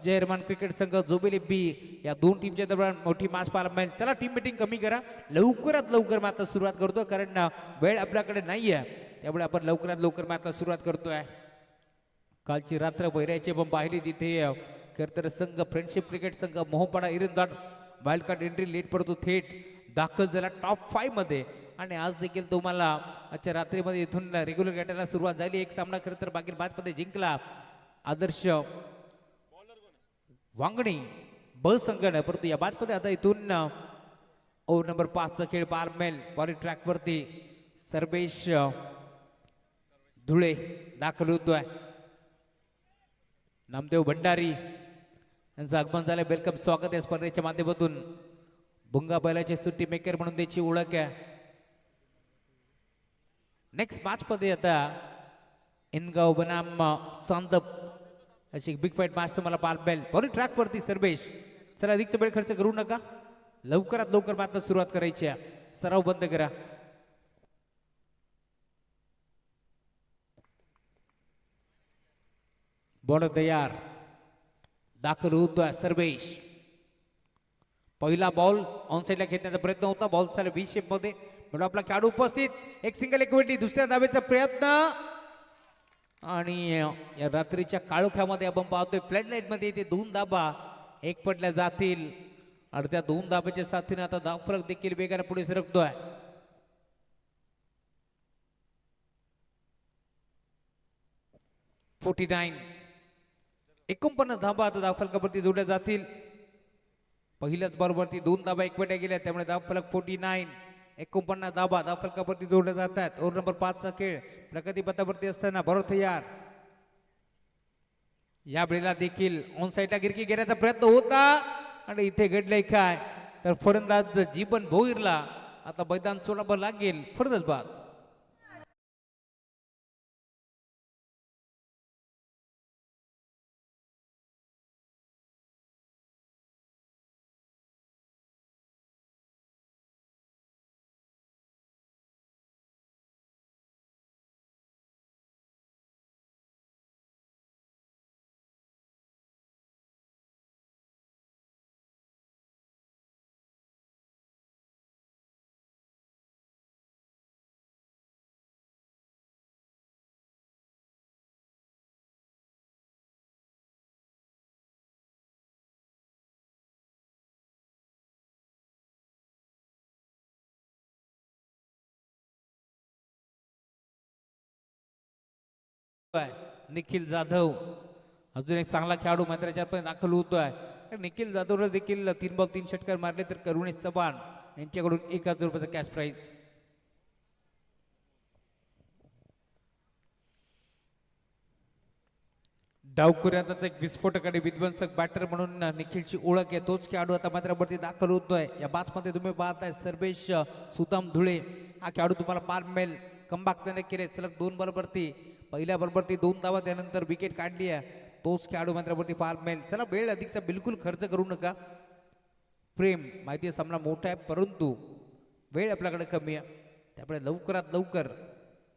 जयरमान क्रिकेट संघ जोबेली बी या दोन टीमच्या दरम्यान मोठी मॅच पाहायला मिळेल चला टीम मीटिंग कमी करा लवकरात लवकर मात्र सुरुवात करतो कारण वेळ आपल्याकडे नाही आहे त्यामुळे आपण लवकरात लवकर मात्र सुरुवात करतोय कालची रात्र बैरायची पण पाहिली तिथे खरं तर संघ फ्रेंडशिप क्रिकेट संघ Mohpada इरंदाड wild card entry late पडतो थेट दाखल झाला टॉप 5 मध्ये आणि आज देखील तुम्हाला आजच्या रात्रीमध्ये इथून रेग्युलर गटाला सुरुवात झाली एक सामना खरं तर बाकी मॅच मध्ये जिंकला आदर्श वांगणी ब संघाने परंतु या मॅच मध्ये आता इथून ओव्हर नंबर 5 चा खेळ बारमेल बॉली ट्रॅक वरती सर्वेश धुळे दाखल होतोय नामदेव भंडारी यांचं आगमन झालं वेलकम स्वागत या स्पर्धेच्या माध्यमातून बुंगा बैलाचे सुट्टी मेकर म्हणून त्याची ओळख आहे. नेक्स्ट मॅच मध्ये आता इनगाव बनाम चांदप अशी बिग फाईट मॅच तुम्हाला पाहायला मिळेल. बॉलिंग ट्रॅक वरती सर्वेश. चला अधिकचा वेळ खर्च करू नका, लवकरात लवकर मात्र सुरुवात करायची आहे. सराव बंद करा. बॉलर तयार, दाखल होतोय सर्वेश. पहिला बॉल ऑन साईडला घेण्याचा प्रयत्न होता. बॉल चालू व्ही शेप मध्ये. म्हणून आपला खेळाडू उपस्थित. एक सिंगल एक वेटी, दुसऱ्या धावेचा प्रयत्न आणि या रात्रीच्या काळोख्यामध्ये आपण पाहतोय फ्लड लाईट मध्ये ते दोन धाबा एक पडल्या जातील आणि त्या दोन धाब्याच्या साथीने आता धावफलक देखील वेगाने पुढे सरकतोय. फोर्टी 49 धाबा आता धावफलकावरती जोडल्या जातील. पहिल्याच बॉलवरती दोन धाबा एकवट्या गेल्या, त्यामुळे धावफलक 49. 49 धाबा धावफलकावरती जोडल्या जातात. ओव्हर नंबर 5 चा खेळ प्रगतीपथावरती असताना बरोबर तयार. या वेळेला देखील ऑन साईडला गिरकी घेण्याचा प्रयत्न होता आणि इथे घडलंय काय तर फलंदाज जीवन भोईरला आता मैदान सोडावं लागेल. फरदच बाद. निखिल जाधव अजून एक चांगला खेळाडू मैदानाच्या पण दाखल होतोय. निखिल जाधव देखील 3 बॉल 3 षटकार मारले तर करुणेश चव्हाण यांच्याकडून 1000 रुपयाचा कॅश प्राइज. डावखुऱ्यातच एक विस्फोटक आणि विध्वंसक बॅटर म्हणून निखिलची ओळख आहे. तोच खेळाडू आता मैदानावरती दाखल होतोय. या बॅच मध्ये तुम्ही पाहताय सर्वेश सुदाम धुळे हा खेळाडू तुम्हाला पाहायला मिळेल. कमबॅक त्याने केले सलग 2 बॉलवरती. पहिल्या बॉलवरती 2 धावा, त्यानंतर विकेट काढली आहे. तोच खेळाडू मैदानावरती पाहायला मिळेल. चला वेळ अधिकचा बिलकुल खर्च करू नका. प्रेम माहिती आहे सामना मोठा आहे परंतु वेळ आपल्याकडे कमी आहे, त्यामुळे लवकरात लवकर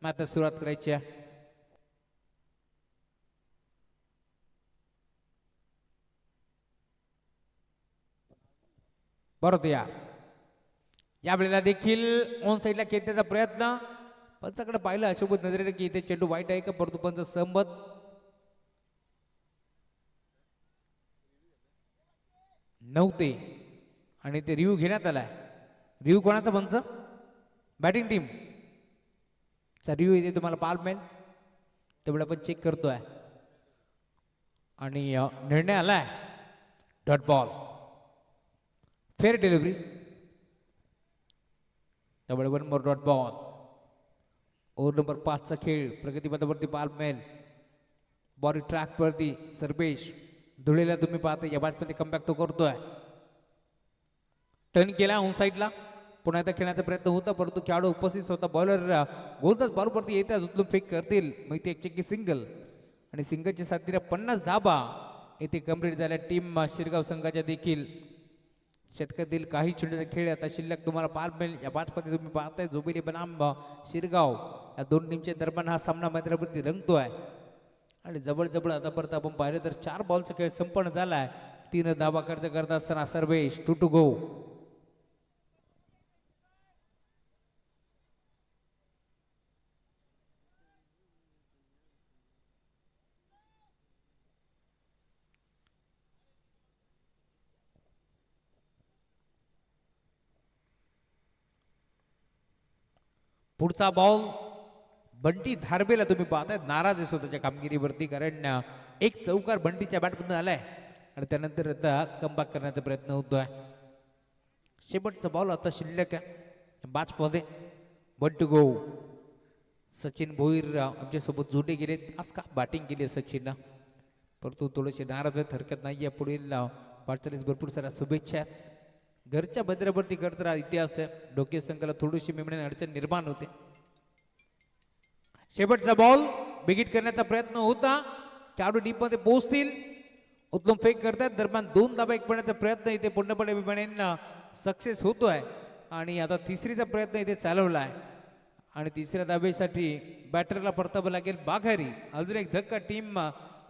मात्र सुरुवात करायची आहे. बरोबर या वेळेला देखील ऑन साईडला खेळण्याचा प्रयत्न. पंचाकडे पाहिलं अशोभत नजरेने की इथे चेंडू वाईट आहे का, परंतु पंच सहमत. नव्हते आणि ते रिव्ह्यू घेण्यात आलाय. रिव्ह्यू कोणाचा पंच? बॅटिंग टीम चा रिव्ह्यू इथे तुम्हाला पाहायला मिळेल. तेवढं आपण चेक करतोय आणि निर्णय आलाय डॉट बॉल, फेअर डिलिव्हरी. त्यामुळे 1 मोर डॉट बॉल. ओव्हर नंबर 5 चा खेळ प्रगतीपथावरती पाहायला मिळेल. बॉडी ट्रॅक वरती सर्वेश धुळेला तुम्ही पाहता या बॅटमध्ये कमबॅक तो करतोय. टर्न केला ऑन साईडला, पुन्हा एकदा खेळण्याचा प्रयत्न होता परंतु खेळाडू उपस्थित होता. बॉलर गोलंदाज बॉलवरती येतात उचलून फेक करतील. मग ते एक चेक्की सिंगल आणि सिंगलच्या साथीने 50 धाबा येथे कंप्लीट झाल्या टीम शिरगाव संघाच्या देखील. षटकातील काही छोट्याचा खेळ आता शिल्लक तुम्हाला पाहायला मिळेल. या बॅटमध्ये तुम्ही पाहताय जोबिली बनाम शिरगाव या दोन टीमच्या दरम्यान हा सामना मैदानावरती रंगतोय. आणि जवळ आता परत आपण पाहिलं तर 4 बॉलचा खेळ संपन्न झालाय. 3 धाबा खर्च करत असताना सर्वेश 2 to go. पुढचा बॉल बंटी धारबेला तुम्ही पाहताय नाराज आहे स्वतःच्या कामगिरीवरती, कारण एक चौकार बंटीच्या बॅटमधून आलाय आणि त्यानंतर आता कमबॅक करण्याचा प्रयत्न होतोय. शेवटचा बॉल आता शिल्लक आहे बॅचमध्ये. 1 to go. सचिन भोईर आमच्यासोबत जोडले गेलेत. आज का बॅटिंग केली आहे सचिननं, परंतु थोडेसे नाराज आहेत, हरकत नाही आहे. पुढील वाटचालीस भरपूर साऱ्या शुभेच्छा. घरच्या भद्रावरती करत राहा इतिहास आहे. डोके संघाला थोडीशी मिळणे अडचण निर्माण होते. शेवटचा बॉल बिगिट करण्याचा प्रयत्न होता. खेळाडू डीप मध्ये पोहोचतील. उत्तम फेक करतात. दरम्यान 2 धाबा एक पडण्याचा प्रयत्न इथे पूर्णपणे विमानांना सक्सेस होतोय. आणि आता तिसरीचा प्रयत्न इथे चालवला आहे. आणि तिसऱ्या धाब्यासाठी बॅटरला परतावं लागेल बाघारी. अजून एक धक्का टीम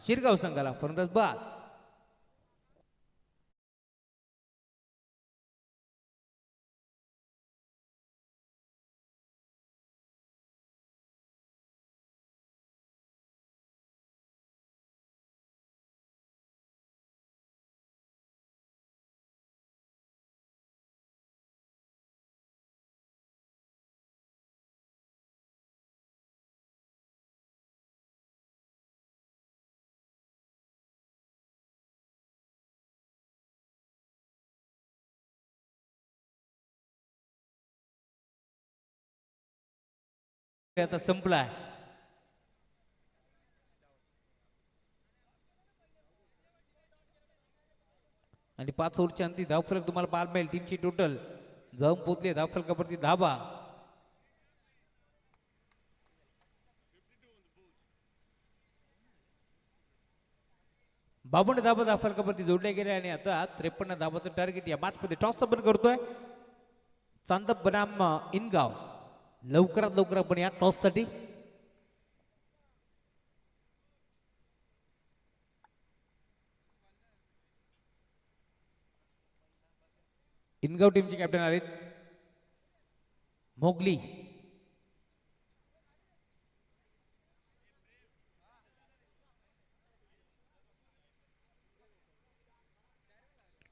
शिरगाव संघाला. फलंदाज बाद. आता संपलाय. आणि 5 ओव्हरच्या अंती धावफलक तुम्हाला पाहायला मिळेल. टीमची टोटल जाऊन पोहोचली धावफलकावरती धाबा. बावन्न धाबा धावफलकावरती जोडले गेले. आणि आता 53 धाबाचं टार्गेट या मॅच मध्ये टॉस आपण करतोय. चांदप बनाम इनगाव. लवकरात लवकर आपण या टॉस साठी इनगाव टीमचे कॅप्टन आहेत मोगली.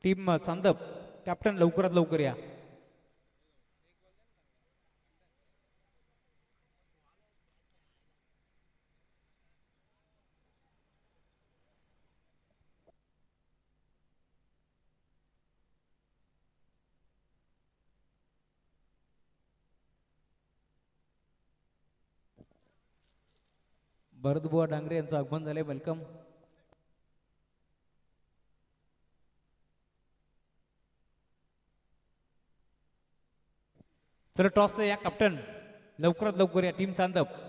टीम चांदप कॅप्टन लवकरात लवकर या. भरतबुवा डांगरे यांचं आगमन झालंय. वेलकम. चला टॉसला या कॅप्टन लवकरात लवकर या. टीम चांदप.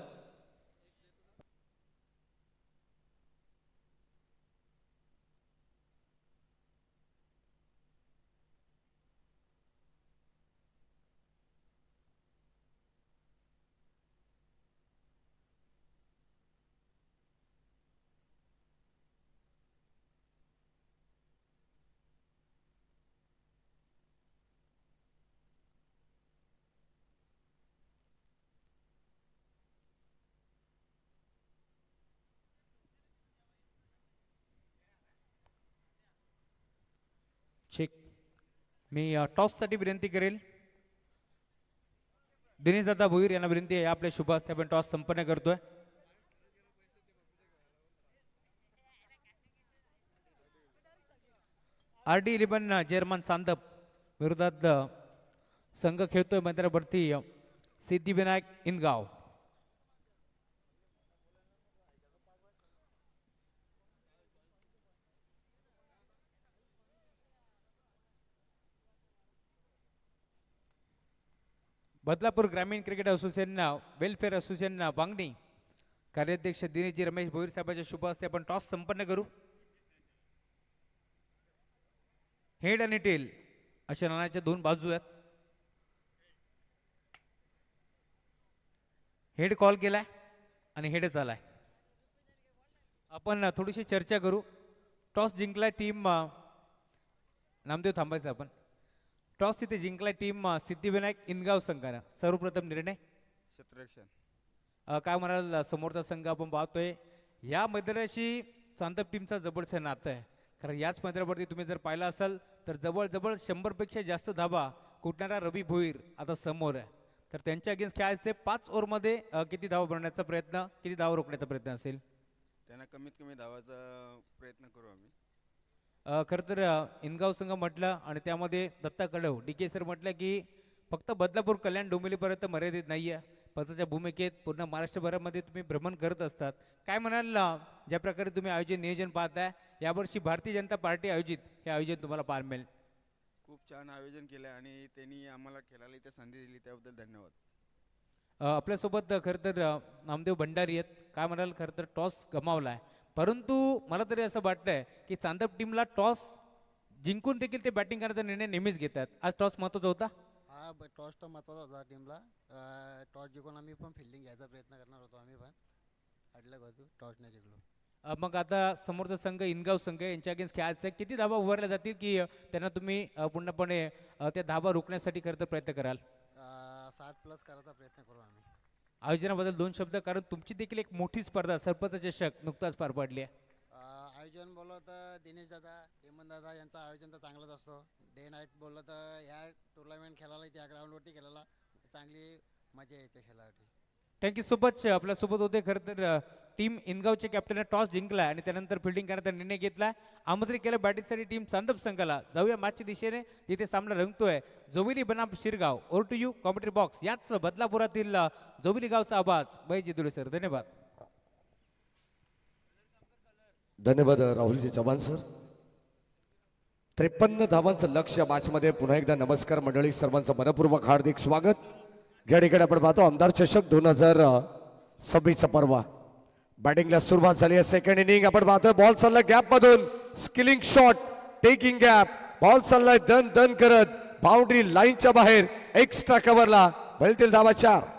चेक. मी टॉस साठी विनंती करेल. दिनेश दादा भोईर यांना विनंती आहे. आपल्या शुभ हस्ते आपण टॉस संपन्न करतोय. RD11 जर्मन चांदप विरोधात संघ खेळतोय मैदानावरती सिद्धिविनायक इनगाव. बदलापूर ग्रामीण cricket association welfare association Vangani कार्याध्यक्ष दिनेशजी रमेश भोईर साहेबांच्या शुभ हस्ते आपण टॉस संपन्न करू. हेड आणि टेल अशा नाण्याच्या 2 बाजू आहेत. हेड कॉल केलाय आणि हेडच आलाय. आपण थोडीशी चर्चा करू. टॉस जिंकलाय टीम नामदेव थांबायचं आपण. टॉस इथे जिंकलाय टीम सिद्धिविनायक इनगाव संघानं. सर्वप्रथम निर्णय काय म्हणाल. समोरचा संघ आपण पाहतोय. या मैदानाशी चांदप टीमचा जबरदस्त नातं आहे. कारण याच मैदानावरती तुम्ही जर पाहिलं असाल तर जवळजवळ 100 पेक्षा जास्त धाबा कुटणारा रवी भोईर आता समोर आहे. तर त्यांच्या अगेन्स्ट खेळायचे 5 ओव्हरमध्ये किती धावा बनवण्याचा प्रयत्न, किती धावा रोखण्याचा प्रयत्न असेल. त्यांना कमीत कमी धावाचा प्रयत्न करू आम्ही. खरं तर इनगाव संघ म्हटलं आणि त्यामध्ये दत्ता कडव DK सर म्हटलं की फक्त बदलापूर कल्याण डोंबिवलीपर्यंत मर्यादित नाही आहे. पक्षाच्या भूमिकेत पूर्ण महाराष्ट्रभरामध्ये तुम्ही भ्रमण करत असतात. काय म्हणाल ज्या प्रकारे तुम्ही आयोजन नियोजन पाहताय यावर्षी भारतीय जनता पार्टी आयोजित हे आयोजन तुम्हाला पाहायला मिळेल. खूप छान आयोजन केलं आणि त्यांनी आम्हाला खेळायला इथे संधी दिली त्याबद्दल धन्यवाद. आपल्यासोबत खरं तर नामदेव भंडारी आहेत. काय म्हणाल, खरं तर टॉस गमावला आहे, परंतु मला तरी असं वाटतंय की चांदप टीमला टॉस जिंकून देखील ते बॅटिंग करण्याचा निर्णय नेहमीच घेतात. आज टॉस महत्त्वाचा होता. हा टॉस तर महत्त्वाचा होता टीमला. टॉस जिंकून आम्ही पण फिल्डिंग घ्यायचा प्रयत्न करणार होतो. आम्ही पण अडल्या बाजू टॉस नाही जिंकलो. मग आता समोरचा संघ इनगाव संघ आहे, यांच्या अगेन्स्ट खेळायचं आहे. किती धाबा उभारल्या जातील की त्यांना तुम्ही पूर्णपणे त्या धाबा रोखण्यासाठी खरं तर प्रयत्न कराल. 60+ करायचा प्रयत्न करू आम्ही. आयोजनाबद्दल 2 शब्द, कारण तुमची देखील एक मोठी स्पर्धा सरपंच चषक नुकताच पार पडली आहे. आयोजन बोललं तर दिनेश दादा, हेमंत दादा यांचं आयोजन तर चांगलंच असतो. डे नाईट बोललं तर ह्या टुर्नामेंट खेळायला त्या ग्राउंडवरती खेळायला चांगली मजा येते खेळासाठी. Thank you so much. आपल्यासोबत होते खरं तर टीम इनगावचे कॅप्टन टॉस जिंकला आणि त्यानंतर फिल्डिंग करण्याचा निर्णय घेतला. आमंत्रित केलं बॅटिंगसाठी टीम चांदप संघाला. जाऊया मॅचच्या दिशेने, जिथे सामना रंगतोय. जोविली बनाम Shirgaon. Over to you commentary box. याच बदलापुरातील जोविली गावचा आवाज बैजी दुले सर. धन्यवाद. धन्यवाद राहुलजी चव्हाण सर. 53 धावांचं लक्ष्य मॅचमध्ये. पुन्हा एकदा नमस्कार मंडळी, सर्वांचं मनपूर्वक हार्दिक स्वागत. या ठिकाणी आपण पाहतो आमदार चषक 2026 पर्व. बॅटिंगला सुरुवात झाली आहे. सेकंड इनिंग आपण पाहतोय. बॉल चाललाय गॅप मधून, skilling shot, taking gap. Ball चाललाय दन दन करत बाउंड्री लाईनच्या बाहेर, एक्स्ट्रा कव्हरला. मिळतील धावा 4.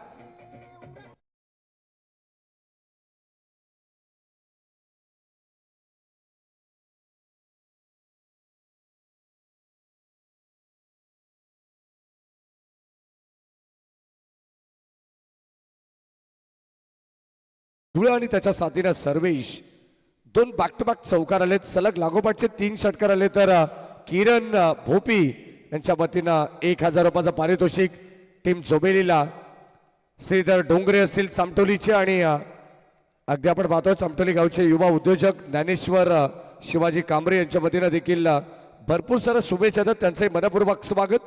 धुळे आणि त्याच्या साथीनं सर्वेश 2 बॅक टू बॅक चौकार आलेत. सलग लागोपाठचे 3 षटकार आले. तर किरण भोपी यांच्या वतीनं 1000 रुपयाचं पारितोषिक टीम जोबेलीला. श्रीधर डोंगरे असतील चामटोलीचे, आणि अगदी आपण पाहतो चामटोली गावचे युवा उद्योजक ज्ञानेश्वर शिवाजी कांबरे यांच्या वतीनं देखील भरपूर सारं शुभेच्छा देत त्यांचे मनपूर्वक स्वागत.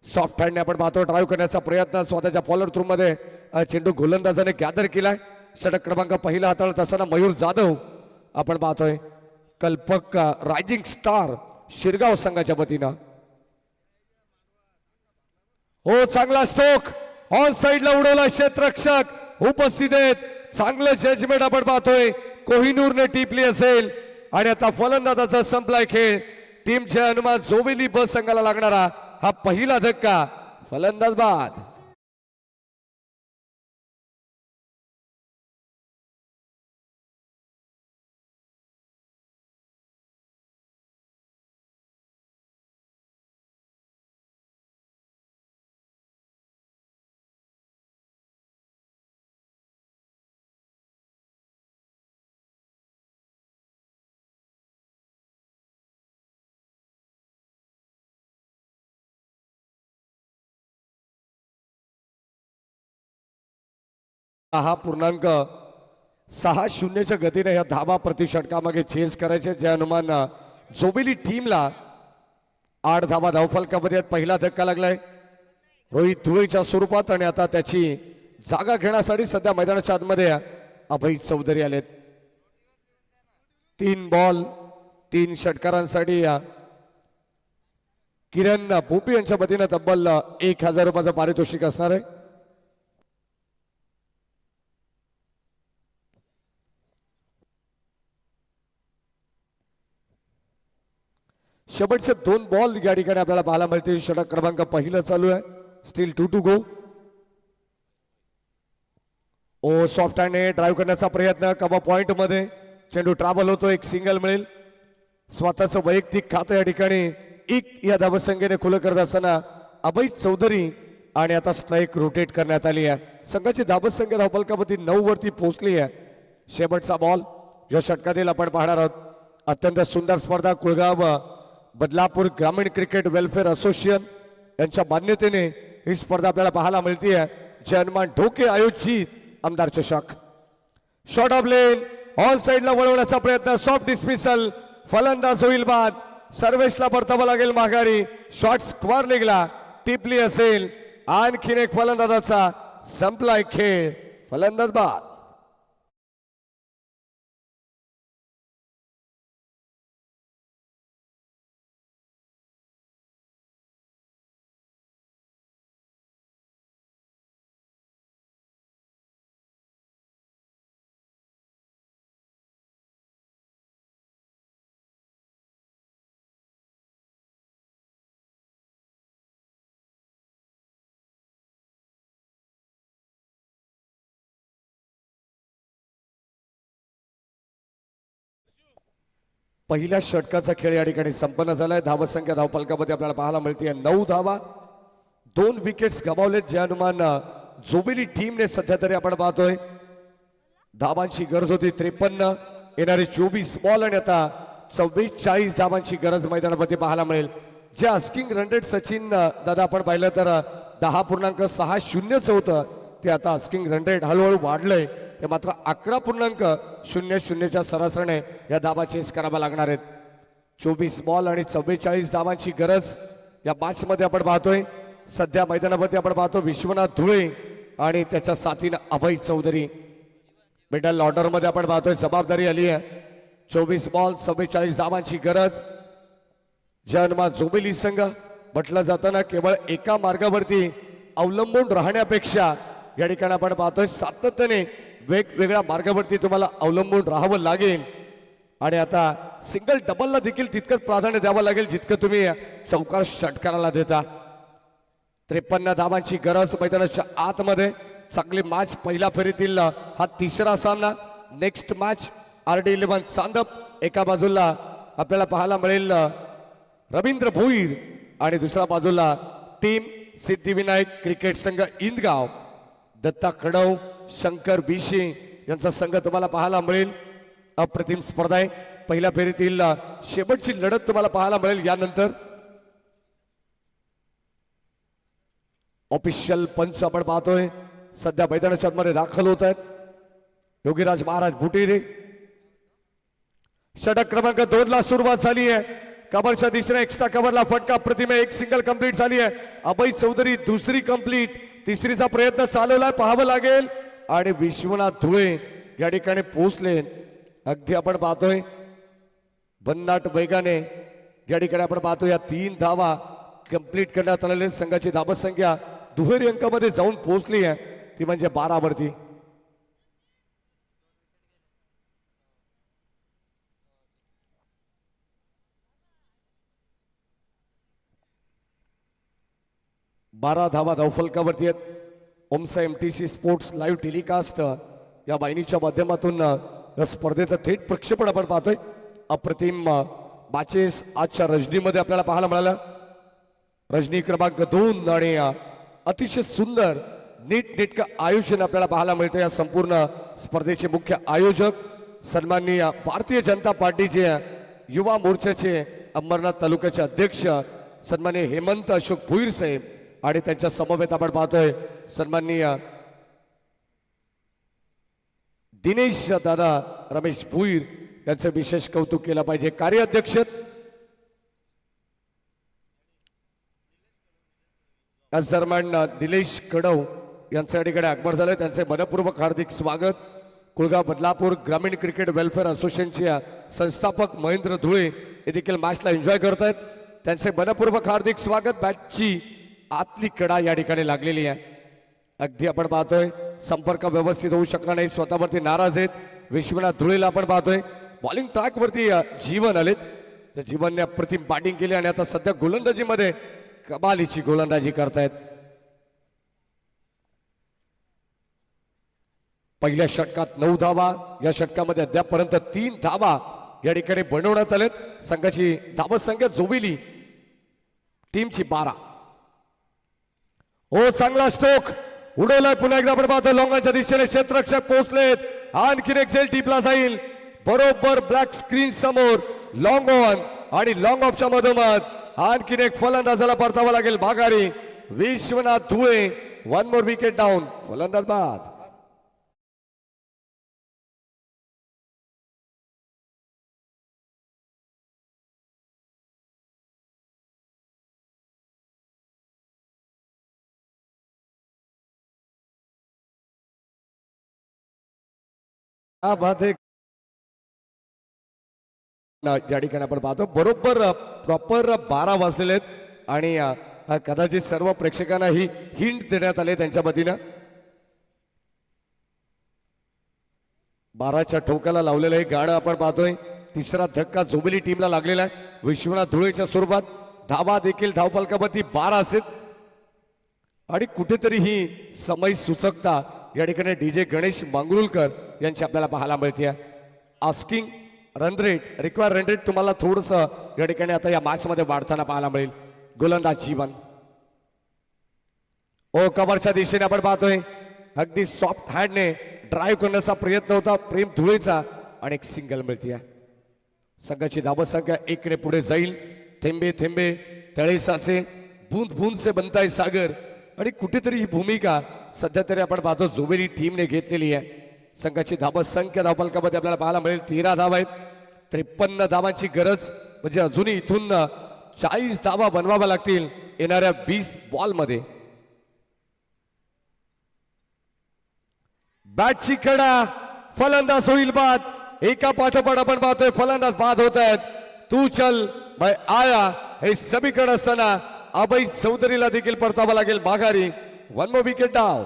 सॉफ्ट हँडने आपण पाहतो ड्राईव्ह करण्याचा प्रयत्न स्वतःच्या फॉलोअर थ्रू मध्ये चेंडू गोलंदाजाने गॅदर केलाय. षटक क्रमांक पहिला हाताळत असताना मयूर जाधव आपण पाहतोय. कल्पक रायझिंग स्टार शिरगाव संघाच्या वतीनं. हो, चांगला स्ट्रोक ऑन साइडला उडवला. क्षेत्ररक्षक उपस्थित आहेत. चांगलं जजमेंट आपण पाहतोय. कोहिनूरने टिपली असेल आणि आता फलंदाजाचा संपलाय खेळ. टीमचे अनुमान जोवेली बस संघाला लागणारा हा पहिला धक्का. फलंदाज बाद. हा पूर्णांक 6-0च्या गतीने या धाबा प्रति षटकामागे चेस करायचे. जे अनुमान जोबिली टीमला 8 धाबा धावफलकामध्ये पहिला धक्का लागलाय रोहित धुळेच्या स्वरूपात. आणि आता त्याची जागा घेण्यासाठी सध्या मैदानाच्या आतमध्ये अभय चौधरी आलेत. 3 बॉल 3 षटकारांसाठी किरण भोपी यांच्या वतीनं तब्बल 1000 रुपयाचं पारितोषिक असणार आहे. शेवटचे 2 बॉल या ठिकाणी आपल्याला पाहायला मिळतील. षटक क्रमांक पहिलं चालू आहे. Still 2 to go. Oh soft हँडने ड्राईव्ह करण्याचा प्रयत्न. कबा पॉइंट मध्ये चेंडू ट्रॅव्हल होतो. एक सिंगल मिळेल. स्वतःचं वैयक्तिक खातं या ठिकाणी या धावसंख्येने खुलं करत असताना अभय चौधरी. आणि आता स्ट्राईक रोटेट करण्यात आली आहे. संघाची धावसंख्या धावफलकावरती 9 वरती पोहोचली आहे. शेवटचा बॉल या षटकातील आपण पाहणार आहोत. अत्यंत सुंदर स्पर्धा कुळगाव बदलापूर ग्रामीण क्रिकेट वेलफेअर असोसिएशन यांच्या मान्यतेने ही स्पर्धा आपल्याला पाहायला मिळते. जे हनुमान ढोके आयोजित आमदार चषक. शॉर्ट ऑफ लेन ऑन साइडला वळवण्याचा प्रयत्न. Soft dismissal. फलंदाज होईल बाद. सर्वेशला परतावं लागेल माघारी. शॉर्ट स्क्वार लेगला टिपली असेल. आणखीन एक फलंदाजाचा संपलाय खेळ. फलंदाज बाद. पहिल्या षटकाचा खेळ या ठिकाणी संपन्न झालाय. धावसंख्या धावफलकामध्ये आपल्याला पाहायला मिळते 9 धावा. 2 विकेट्स गमावलेत जे अनुमान जोबिली टीमने सध्या तरी आपण पाहतोय. धावांची गरज होती 53, येणारे 24 बॉल आणि आता 44 धावांची गरज मैदानामध्ये पाहायला मिळेल. जे आस्किंग रन रेट सचिन दादा आपण पाहिलं तर 10.60 होतं ते आता आस्किंग रन रेट हळूहळू वाढलंय. ते मात्र 11.00च्या सरासरीने या धावा चेस कराव्या लागणार आहेत. 24 बॉल आणि 44 धावांची गरज या मॅच मध्ये आपण पाहतोय. सध्या मैदानामध्ये आपण पाहतो विश्वनाथ धुळे आणि त्याच्या साथीनं अभय चौधरी. मिडल ऑर्डर मध्ये आपण पाहतोय जबाबदारी आली आहे. 24 बॉल 44 धावांची गरज. जन्मा जोबिली संघ म्हटलं जाताना केवळ एका मार्गावरती अवलंबून राहण्यापेक्षा या ठिकाणी आपण पाहतोय सातत्याने वेगवेगळ्या मार्गावरती तुम्हाला अवलंबून राहावं लागेल. आणि आता सिंगल डबलला देखील तितकंच प्राधान्य द्यावं लागेल जितकं तुम्ही चौकार षटकाराला देता. 53 धावांची गरज मैदानाच्या आतमध्ये. चांगली मॅच पहिल्या फेरीतील हा तिसरा सामना. नेक्स्ट मॅच RD11 चांदप एका बाजूला आपल्याला पाहायला मिळेल रवींद्र भोईर आणि दुसऱ्या बाजूला टीम सिद्धिविनायक क्रिकेट संघ इंदगाव. दत्ता खडव शंकर बिशे यांचा संघ तुम्हाला पाहायला मिळेल. अप्रतिम स्पर्धा आहे. पहिल्या फेरीतील शेवटची लढत तुम्हाला पाहायला मिळेल. यानंतर ऑफिशियल पंच आपण पाहतोय सध्या मैदानाच्या मध्ये दाखल होत आहेत. योगीराज महाराज भुटेरे. षटक क्रमांक 2 ला सुरुवात झाली आहे. कव्हरच्या दिशेने एक्स्ट्रा कव्हरला फटका. प्रतिमे एक सिंगल कंप्लीट झाली आहे. अभय चौधरी दुसरी कंप्लीट. तिसरीचा प्रयत्न चालवलाय पाहावं लागेल. आणि विश्वनाथ धुळे या ठिकाणी पोहोचले. अगदी आपण पाहतोय भन्नाट वेगाने या ठिकाणी आपण पाहतो या 3 धावा कंप्लीट करण्यात आलेल्या संघाची धावसंख्या दुहेरी अंकामध्ये जाऊन पोहोचली आहे. ती म्हणजे 12 वरती. बारा धावा धावफलकावरती आहेत. ओमसा MTC स्पोर्ट्स लाईव्ह टेलिकास्ट या वाहिनीच्या माध्यमातून या स्पर्धेचं थेट प्रक्षेपण आपण पाहतोय. अप्रतिम मॅचेस आजच्या रजनीमध्ये आपल्याला पाहायला मिळालं. रजनी क्रमांक 2 आणि अतिशय सुंदर नीटनेटकं आयोजन आपल्याला पाहायला मिळतं. या संपूर्ण स्पर्धेचे मुख्य आयोजक सन्माननीय भारतीय जनता पार्टीचे युवा मोर्चाचे अंबरनाथ तालुक्याचे अध्यक्ष सन्माननीय हेमंत अशोक भुईर साहेब आणि त्यांच्या समवेत आपण पाहतोय सन्माननीय दिनेश दादा रमेश भुईर यांचं विशेष कौतुक केलं पाहिजे. कार्याध्यक्ष दरम्यान निलेश कडव यांच्या या ठिकाणी आगमन झालंय. त्यांचे मनपूर्वक हार्दिक स्वागत. कुळगाव बदलापूर ग्रामीण क्रिकेट वेलफेअर असोसिएशनचे संस्थापक महेंद्र धुळे हे देखील मॅचला एन्जॉय करतायत. त्यांचे मनपूर्वक हार्दिक स्वागत. बॅटची आतली कडा या ठिकाणी लागलेली आहे. अगदी आपण पाहतोय संपर्क व्यवस्थित होऊ शकला नाही. स्वतःवरती नाराज आहेत. विश्वनाथ धुळेला आपण पाहतोय बॉलिंग ट्रॅक वरती जीवन आलेत. त्या जीवनने अप्रतिम बॅटिंग केली आणि आता सध्या गोलंदाजीमध्ये कमालीची गोलंदाजी करतायत. पहिल्या षटकात 9 धावा. या षटकामध्ये अद्यापपर्यंत 3 धावा या ठिकाणी बनवण्यात आलेत. संघाची धावसंख्या जोबिली टीमची 12. हो चांगला स्ट्रोक उडवलाय. पुन्हा एकदा आपण पाहतो लॉंगाच्या दिशेने क्षेत्ररक्षक पोहोचलेत. आणखीन एक झेल टीपला जाईल बरोबर ब्लॅक स्क्रीन समोर. लॉंग ऑन आणि लॉंग ऑफच्या मधोमध आणखीन एक फलंदाजाला परतावा लागेल भागारी. Vishwanath Dhule. 1 more wicket down. फलंदाज बाद. या ठिकाणी आपण पाहतो बरोबर प्रॉपर 12 वाजलेले आहेत आणि कदाचित सर्व प्रेक्षकांना ही हिंट देण्यात आले त्यांच्या वतीनं. 12च्या ठोक्याला लावलेलं हे गाणं आपण पाहतोय. तिसरा धक्का जोबिली टीमला लागलेला आहे. विश्वनाथ धुळेच्या स्वरूपात धावा देखील धावफलकावरती 12 असेल आणि कुठेतरी ही समय सूचकता या ठिकाणी DJ गणेश मांगरुळकर यांची आपल्याला पाहायला मिळते. Asking run rate require run rate तुम्हाला थोडस या ठिकाणी आता या मॅच मध्ये वाढताना पाहायला मिळेल. गोलंदाज जीवन ओ कव्हरच्या दिशेने आपण पाहतोय अगदी सॉफ्ट हँडने ड्राईव्ह करण्याचा प्रयत्न होता प्रेम धुळेचा आणि एक सिंगल मिळते. संघाची धावसंख्या 1 ने पुढे जाईल. थेंबे थेंबे तळे साचे बूंद बूंद से बनताय सागर आणि कुठेतरी ही भूमिका सध्या तरी आपण पाहतो जोबेली टीमने घेतलेली आहे. संघाची धावसंख्या धावफलकामध्ये आपल्याला पाहायला मिळेल 13 धावा आहेत. 53 धावांची गरज म्हणजे अजूनही इथून 40 धावा बनवाव्या लागतील येणाऱ्या 20 बॉलमध्ये. बॅटची कडा फलंदाज होईल बाद. एका पाठोपाठ आपण पाहतोय फलंदाज बाद होत आहेत. तू चल मैं आया हे समीकरण असताना अभय चौधरीला देखील परतावा लागेल माघारी. 1 more विकेट डाव.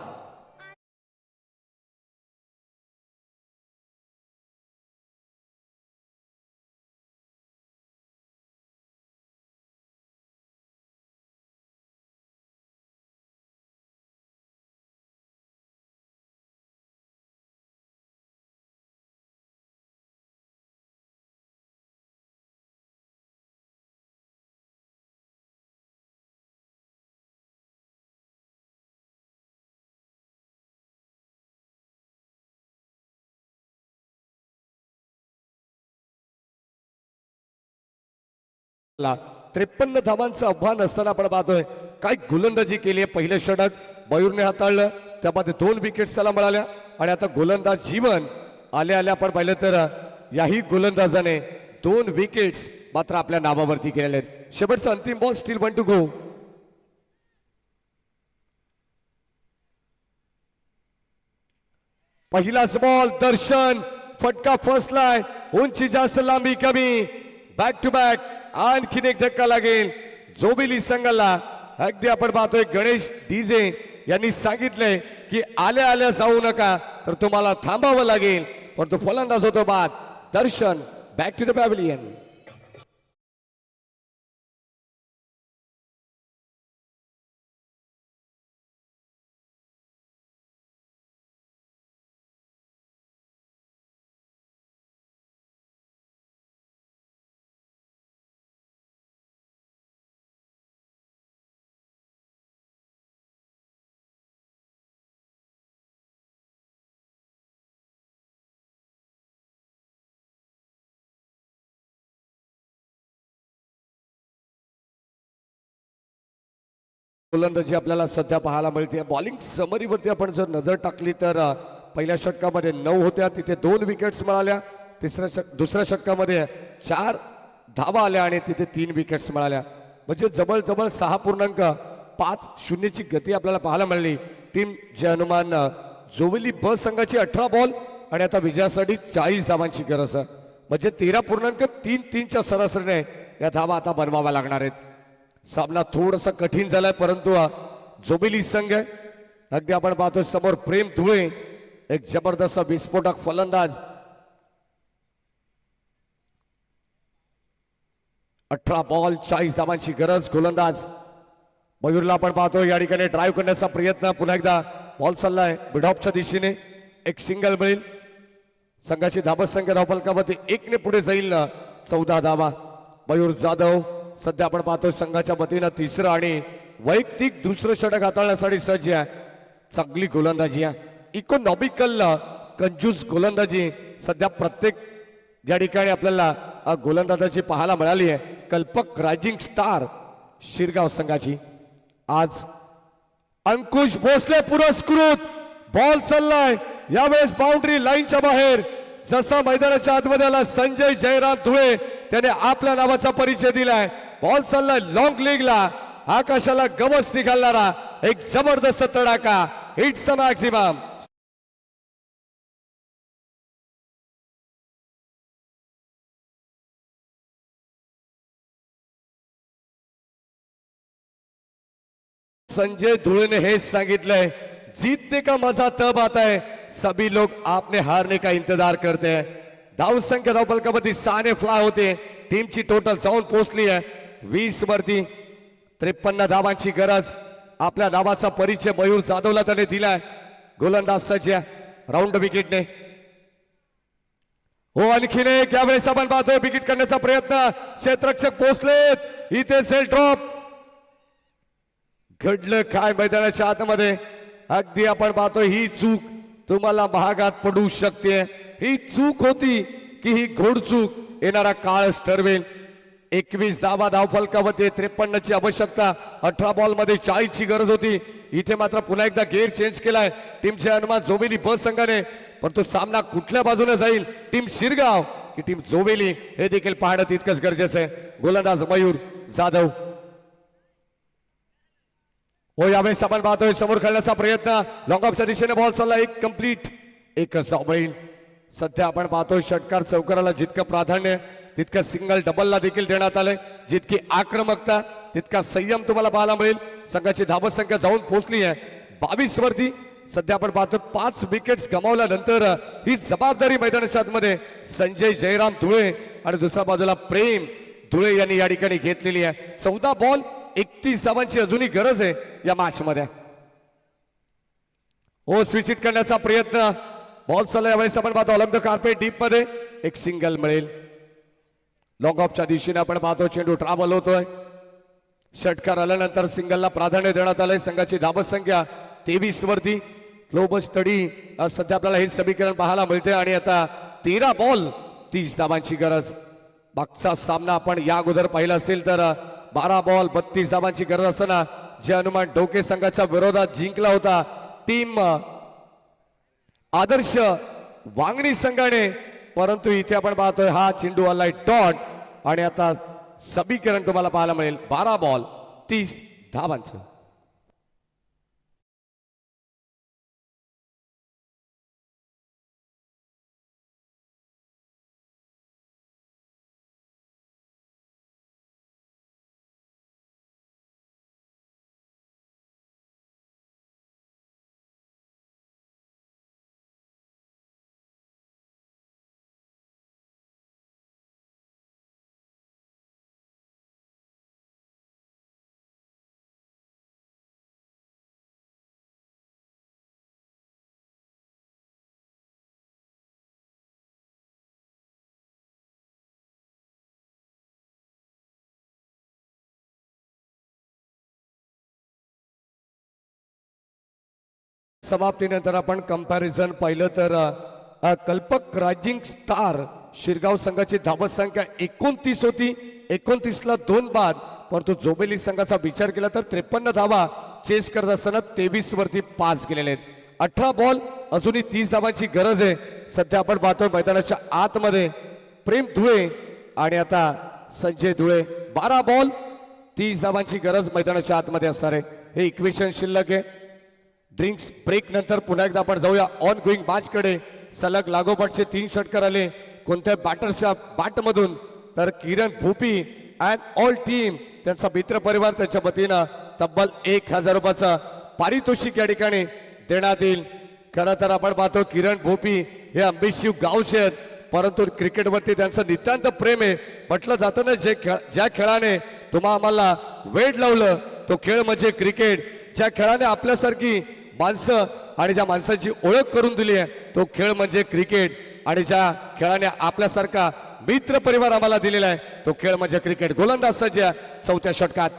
ला 53 धावांचं आव्हान असताना आपण पाहतोय काय गोलंदाजी केली आहे. पहिलं षटक मयूरने हाताळलं त्यामध्ये 2 विकेट्स त्याला मिळाल्या आणि आता गोलंदाज जीवन आल्या आल्या आपण पाहिलं तर याही गोलंदाजाने 2 विकेट्स मात्र आपल्या नावावरती केलेले आहेत. शेवटचा अंतिम बॉल स्टील 1 to go. पहिलाच बॉल दर्शन फटका फसलाय. उंची जास्त लांबी कमी. बॅक टू बॅक आणखीन एक धक्का लागेल जोबिली संघाला. अगदी आपण पाहतोय गणेश डीजे यांनी सांगितलंय की आल्या आल्या जाऊ नका तर तुम्हाला थांबावं लागेल. परंतु फलंदाज होतो बाद. दर्शन बॅक टू द पॅव्हिलियन. गोलंदाजी आपल्याला सध्या पाहायला मिळते. बॉलिंग समरीवरती आपण जर नजर टाकली तर पहिल्या षटकामध्ये 9 होत्या तिथे 2 विकेट्स मिळाल्या. दुसऱ्या षटकामध्ये 4 धावा आल्या आणि तिथे 3 विकेट्स मिळाल्या. म्हणजे जवळजवळ 6.50 ची गती आपल्याला पाहायला मिळाली. टीम जे हनुमान जोविली ब संघाची 18 बॉल आणि आता विजयासाठी 40 धावांची गरज आहे. म्हणजे 13.33 च्या सरासरीने या धावा आता बनवाव्या लागणार आहेत. सामना थोडासा कठीण झालाय परंतु जोबिली संघ अगदी आपण पाहतोय समोर प्रेम धुळे एक जबरदस्त विस्फोटक फलंदाज. 18 बॉल 40 धावांची गरज. गोलंदाज मयूरला आपण पाहतोय या ठिकाणी ड्राईव्ह करण्याचा प्रयत्न. पुन्हा एकदा बॉल चाललाय मिडऑफच्या दिशेने. एक सिंगल मिळेल. संघाची धावसंख्या धावफलकामध्ये 1 ने पुढे जाईल ना. 14 धावा. मयूर जाधव सध्या आपण पाहतोय संघाच्या वतीनं तिसरं आणि वैयक्तिक दुसरं षटक हाताळण्यासाठी सज्ज आहे. चांगली गोलंदाजी आहे. इकॉनॉमिकल कंजूस गोलंदाजी सध्या प्रत्येक या ठिकाणी आपल्याला गोलंदाजाची पाहायला मिळाली आहे. कल्पक रायझिंग स्टार शिरगाव संघाची. आज अंकुश भोसले पुरस्कृत बॉल चाललाय यावेळेस बाउंड्री लाईनच्या बाहेर. जसा मैदानाच्या आतमध्ये आला संजय जयराम धुळे त्याने आपल्या नावाचा परिचय दिलाय. बॉल चाललाय लॉंग लेगला. आकाशाला गवस निघालणारा एक जबरदस्त तडाखा. It's a maximum. संजय धुळेने हेच सांगितलंय जीतने का मजा तब आता है सभी लोग आपने हारने का इंतजार करते हैं. धाव संख्या धावफलकामध्ये 6 ने फ्लाय होते. टीमची टोटल जाऊन पोहोचली आहे 20 वरती. 53 धावांची गरज. आपल्या नावाचा परिचय मयूर जाधवला त्याने दिलाय. गोलंदाज सज्ज राऊंड विकेटने. हो आणखीन एक यावेळेस आपण पाहतोय विकेट करण्याचा प्रयत्न क्षेत्ररक्षक पोहोचलेत इथे सेल ड्रॉप घडलं काय मैदानाच्या आतमध्ये अगदी आपण पाहतोय ही चूक तुम्हाला महागात पडू शकते ही चूक होती की ही घोडचूक येणारा काळच ठरवेल 21 धावा धावफलकावरती 53 ची आवश्यकता 18 बॉल मध्ये 40 ची गरज होती इथे मात्र पुन्हा एकदा गेअर चेंज केलाय टीमचे अनुमान जोबेली ब संघाने परंतु सामना कुठल्या बाजूने जाईल टीम शिरगाव की टीम जोबेली हे देखील पाहणं तितकंच गरजेचं आहे गोलंदाज मयूर जाधव हो यावेळेस आपण पाहतोय समोर खेळण्याचा प्रयत्न लॉंग ऑफच्या दिशेने बॉल चालला एक कंप्लीट एकच धाव होईल सध्या आपण पाहतोय षटकार चौकाराला जितकं प्राधान्य तितकं सिंगल डबलला देखील देण्यात आलंय जितकी आक्रमकता तितका संयम तुम्हाला पाहायला मिळेल संघाची धावत संख्या जाऊन पोहोचली आहे 22 वरती सध्या आपण पाहतो 5 विकेट्स गमावल्यानंतर ही जबाबदारी मैदानाच्या आतमध्ये संजय जयराम धुळे आणि दुसऱ्या बाजूला प्रेम धुळे यांनी या ठिकाणी घेतलेली आहे 14 बॉल 31 धावांची अजूनही गरज आहे या मॅच मध्ये हो स्विच हिट करण्याचा प्रयत्न बॉल चालला यावेळेस आपण पाहतो अलॉंग द कार्पेट डीप मध्ये एक सिंगल मिळेल लॉंग ऑफच्या दिशेने आपण पाहतो चेंडू ट्रॅव्हल होतोय षटकार आल्यानंतर सिंगलला प्राधान्य देण्यात आलंय संघाची धावत संख्या 23 वरती ग्लोबल स्टडी सध्या आपल्याला हे समीकरण पाहायला मिळते आणि आता 13 बॉल 30 धावांची गरज मागचा सामना आपण या अगोदर पाहिला असेल तर 12 बॉल 32 धावांची गरज असताना जे अनुमान डोके संघाच्या विरोधात जिंकला होता टीम आदर्श वांगणी संघाने परंतु इथे आपण पाहतोय हा चेंडू आलाय डॉट आणि आता समीकरण तुम्हाला पाहायला मिळेल 12 बॉल 30 धावांचं समाप्तीनंतर आपण कंपॅरिझन पाहिलं तर कल्पक रायझिंग स्टार शिरगाव संघाची धावत संख्या 29 होती 29ला 2 बाद परंतु जोबेली संघाचा विचार केला तर 53 धावा चेस करत असताना 23 वरती पास केलेले आहेत 18 बॉल अजूनही 30 धावांची गरज आहे सध्या आपण पाहतोय मैदानाच्या आतमध्ये प्रेम धुळे आणि आता संजय धुळे 12 बॉल 30 धावांची गरज मैदानाच्या आतमध्ये असणार आहे हे इक्वेशन शिल्लक आहे ड्रिंक्स ब्रेक नंतर पुन्हा एकदा आपण जाऊया ऑन गोईंग मॅच कडे सलग लागोपाठचे 3 षटकार आले कोणत्या बॅटर्सच्या बॅटमधून तर किरण भोपी अँड ऑल टीम त्यांचा मित्र परिवार त्यांच्या वतीनं तब्बल 1000 रुपयाचं पारितोषिक या ठिकाणी देण्यात येईल खरं तर आपण पाहतो किरण भोपी हे अंबिशिव गावचे आहेत परंतु क्रिकेटवरती त्यांचं नितांत प्रेम आहे म्हटलं जातं ना ज्या खेळाने तुम्हा आम्हाला वेड लावलं तो खेळ म्हणजे क्रिकेट ज्या खेळाने आपल्यासारखी माणसं आणि ज्या माणसाची ओळख करून दिली आहे तो खेळ म्हणजे क्रिकेट आणि ज्या खेळाने आपल्यासारखा मित्र परिवार आम्हाला दिलेला आहे तो खेळ म्हणजे क्रिकेट गोलंदाज सज्ज चौथ्या षटकात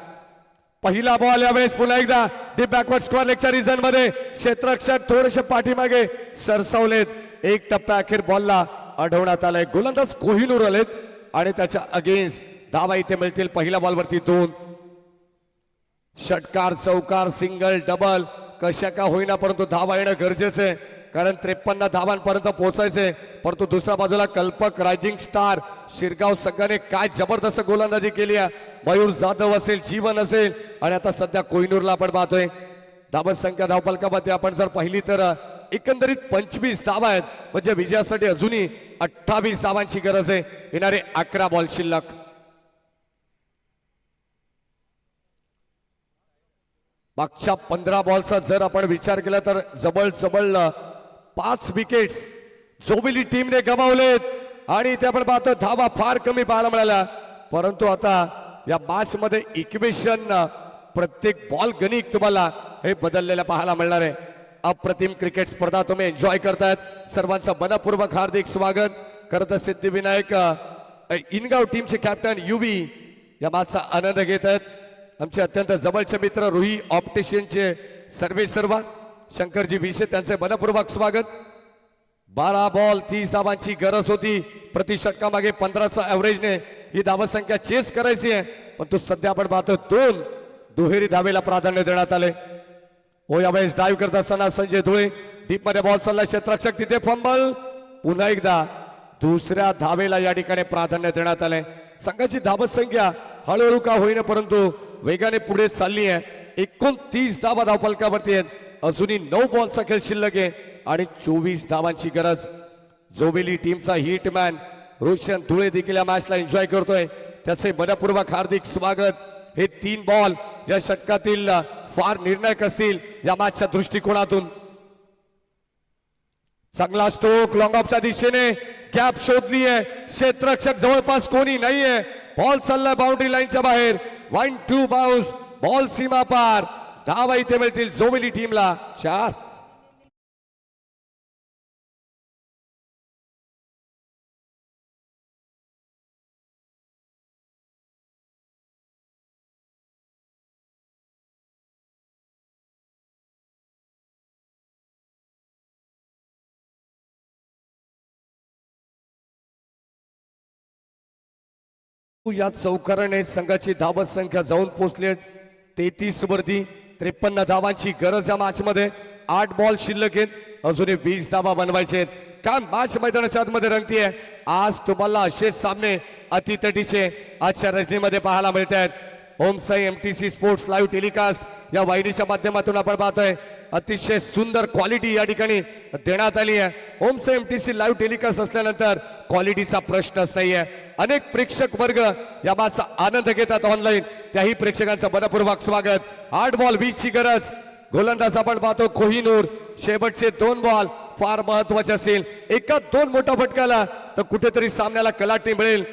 पहिला बॉल यावेळेस पुन्हा एकदा डीप बॅकवर्ड स्क्वेअर लेगच्या रिजन मध्ये क्षेत्ररक्षक थोडेसे पाठीमागे सरसावलेत एक टप्प्या अखेर बॉलला अडवण्यात आलाय गोलंदाज कोहिनूर आलेत आणि त्याच्या अगेन्स्ट धावा इथे मिळतील पहिल्या बॉलवरती 2 षटकार चौकार सिंगल डबल कशा का होईना परंतु धावा येणं गरजेचं आहे कारण 53 धावांपर्यंत पोहोचायचे परंतु दुसऱ्या बाजूला कल्पक रायझिंग स्टार शिरगाव संघाने काय जबरदस्त गोलंदाजी केली आहे मयूर जाधव असेल जीवन असेल आणि आता सध्या कोहिनूरला आपण पाहतोय धावत संख्या धावफलकामध्ये आपण जर पाहिली तर एकंदरीत 25 धावा आहेत म्हणजे विजयासाठी अजूनही 28 धावांची गरज आहे येणारे 11 बॉल शिल्लक मागच्या 15 बॉलचा जर आपण विचार केला तर जवळ 5 विकेट्स जोबेली टीमने गमावलेत आणि इथे आपण पाहतो धावा फार कमी पाहायला मिळाल्या परंतु आता या मॅच मध्ये इक्वेशन प्रत्येक बॉल गणित तुम्हाला हे बदललेलं पाहायला मिळणार आहे अप्रतिम क्रिकेट स्पर्धा तुम्ही एन्जॉय करतायत सर्वांचं मनपूर्वक हार्दिक स्वागत खरं तर सिद्धिविनायक इनगाव टीमचे कॅप्टन युवी या मॅचचा आनंद घेत आहेत. आमचे अत्यंत जवळचे मित्र रुही ऑप्टिशियनचे सर्वेसर्वा शंकरजी विषे त्यांचे मनपूर्वक स्वागत. 12 बॉल 30 धावांची गरज होती. प्रति षटकामागे 15चा ऍव्हरेजने ही धावसंख्या चेस करायची आहे, पण तो सध्या आपण पाहतो 2 दुहेरी धावेला प्राधान्य देण्यात आले. हो यावेळेस डाईव्ह करत असताना संजय धुळे डीप मध्ये बॉल चालला, क्षेत्ररक्षक तिथे फंबल. पुन्हा एकदा दुसऱ्या धावेला या ठिकाणी प्राधान्य देण्यात आले. संघाची धावसंख्या हळूहळू का होईना परंतु वेगाने पुढे चालली आहे. 29 धावा धावफलकावरती आहेत. अजूनही 9 बॉलचा खेळ शिल्लक आहे आणि 24 धावांची गरज. जोबेली टीमचा हिटमॅन रोशन धुळे देखील या मॅचला एन्जॉय करतोय, त्याचे मनपूर्वक हार्दिक स्वागत. हे 3 बॉल या षटकातील फार निर्णायक असतील या मॅचच्या दृष्टिकोनातून. चांगला स्ट्रोक लॉंग ऑफच्या दिशेने गॅप शोधली आहे. क्षेत्ररक्षक जवळपास कोणी नाहीये. बॉल चाललाय बाउंड्री लाईनच्या बाहेर. 1-2 बाउन्स. बॉल सीमा पार. धावा इथे मिळतील जोबेली टीमला 4. या चौकाराने संघाची धावत संख्या जाऊन पोहोचली 33 वरती. 53 धावांची गरज या मॅच मध्ये. 8 बॉल शिल्लक आहेत. अजूनही 20 धावा बनवायचे आहेत. काय मॅच मैदानाच्या आतमध्ये रंगतीये. आज तुम्हाला असेच सामने अतितटीचे आजच्या रजनीमध्ये पाहायला मिळत आहेत. Om Sai MTC sports live telecast या वाहिनीच्या माध्यमातून आपण पाहतोय. अतिशय सुंदर क्वालिटी या ठिकाणी देण्यात आली आहे. ओमसाई MTC लाईव्ह टेलिकास्ट असल्यानंतर क्वालिटीचा प्रश्नच नाहीये. अनेक प्रेक्षक वर्ग या मॅचचा आनंद घेतात ऑनलाईन. त्याही प्रेक्षकांचं मनपूर्वक स्वागत. 8 बॉल 20 ची गरज. गोलंदाज आपण पाहतो कोहिनूर. शेवटचे 2 बॉल फार महत्वाचे असेल. एका 2 मोठा फटकाला तर कुठेतरी सामन्याला कलाटणी मिळेल.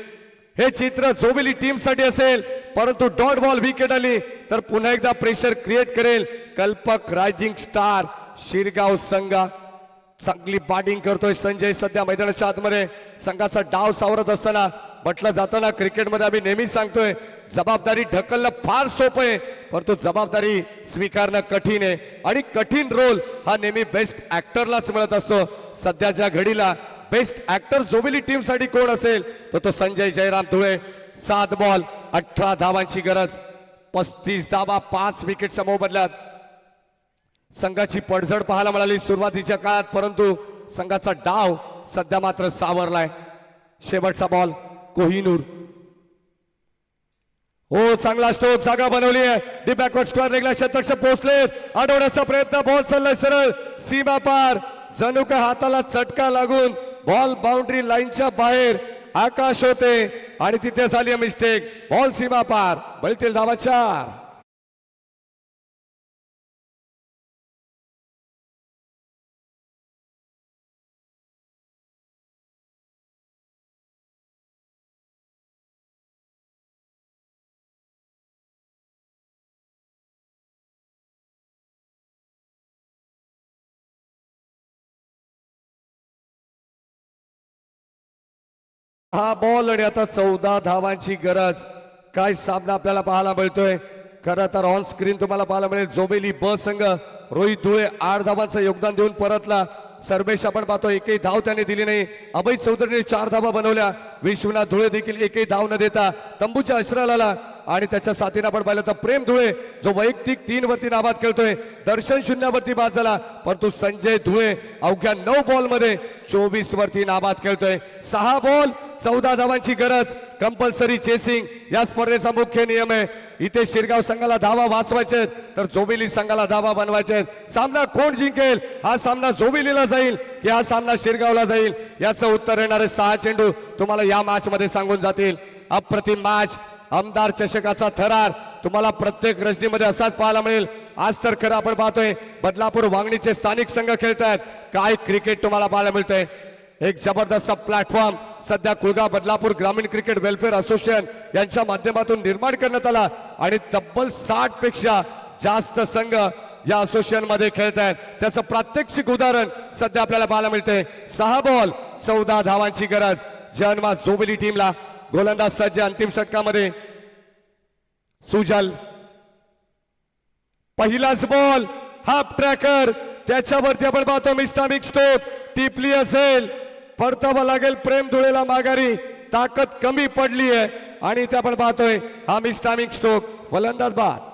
हे चित्र जोबेली टीम साठी असेल, परंतु डॉट बॉल विकेट आली तर पुन्हा एकदा प्रेशर क्रिएट करेल. कल्पक रायझिंग स्टार शिरगाव संघ. चांगली बॅटिंग करतोय संजय सध्या मैदानाच्या आतमध्ये. संघाचा डाव सावरत असताना म्हटलं जाताना क्रिकेटमध्ये आम्ही नेहमी सांगतोय जबाबदारी ढकलणं फार सोपं आहे, परंतु जबाबदारी स्वीकारणं कठीण आहे. आणि कठीण रोल हा नेहमी बेस्ट ऍक्टरलाच मिळत असतो. सध्याच्या घडीला बेस्ट ऍक्टर जोबेली टीम साठी कोण असेल तर तो संजय जयराम धुळे. 7 बॉल 18 धावांची गरज. 35 धावा 5 विकेटच्या मोबदल्यात. संघाची पडझड पाहायला मिळाली सुरुवातीच्या काळात, परंतु संघाचा डाव सध्या मात्र सावरलाय. शेवटचा बॉल कोहिनूर. हो चांगला स्ट्रोक. जागा बनवली आहे. डी बॅकवर्ड स्क्वेअर रेगला क्षेत्ररक्षक पोहोचले. अडवण्याचा प्रयत्न. बॉल चाललाय सरळ सीमा पार. जणू का हाताला चटका लागून बॉल बाउंड्री लाईनच्या बाहेर आकाश होते आणि तिथे झाली मिस्टेक. बॉल सीमा पार. मिळतील धावा 4. हा बॉल आणि आता 14 धावांची गरज. काय सामना आपल्याला पाहायला मिळतोय. खरं तर ऑन स्क्रीन तुम्हाला पाहायला मिळेल जोबेली ब संघ. रोहित धुळे 8 धावांचं योगदान देऊन परतला. सर्वेश आपण पाहतो एकही धाव त्याने दिली नाही. अभय चौधरीने 4 धावा बनवल्या. विश्वनाथ धुळे देखील एकही धाव न देता तंबूच्या आश्रयाला आला. आणि त्याच्या साथीने आपण पाहिलं तर प्रेम धुळे जो वैयक्तिक 3 वरती नाबाद खेळतोय. दर्शन 0 वरती बाद झाला, परंतु संजय धुळे अवघ्या 9 बॉल मध्ये 24 वरती नाबाद खेळतोय. 6 बॉल 14 धावांची गरज. कंपल्सरी चेसिंग या स्पर्धेचा मुख्य नियम आहे. इथे शिरगाव संघाला धावा वाचवायचे तर जोबेली संघाला धावा बनवायचे. सामना कोण जिंकेल. हा सामना जोबेलीला जाईल की हा सामना शिरगावला जाईल, याचं उत्तर येणारे 6 चेंडू तुम्हाला या मॅच मध्ये सांगून जातील. अप्रतिम मॅच. आमदार चषकाचा थरार तुम्हाला प्रत्येक रजनीमध्ये असाच पाहायला मिळेल. आज तर खरं आपण पाहतोय बदलापूर वांगणीचे स्थानिक संघ खेळतात. काय क्रिकेट तुम्हाला पाहायला मिळतंय. एक जबरदस्त प्लॅटफॉर्म सध्या कुळगाव बदलापूर ग्रामीण क्रिकेट वेलफेअर असोसिएशन यांच्या माध्यमातून निर्माण करण्यात आला आणि तब्बल 60 पेक्षा जास्त संघ या असोसिएशन मध्ये खेळत आहेत. त्याचं प्रात्यक्षिक उदाहरण सध्या आपल्याला पाहायला मिळते. 6 बॉल 14 धावांची गरज. जन्मा जोबली टीमला. गोलंदाज सज्ज अंतिम षटकामध्ये. सुजल पहिलाच बॉल हाफ ट्रॅकर त्याच्यावरती आपण पाहतो मिस्टामिक स्टोक टिपली असेल. परतावा लागेल प्रेम धुळेला माघारी. ताकद कमी पडली आहे आणि ते आपण पाहतोय हा मिस्टामिक स्टोक. फलंदाज बाद.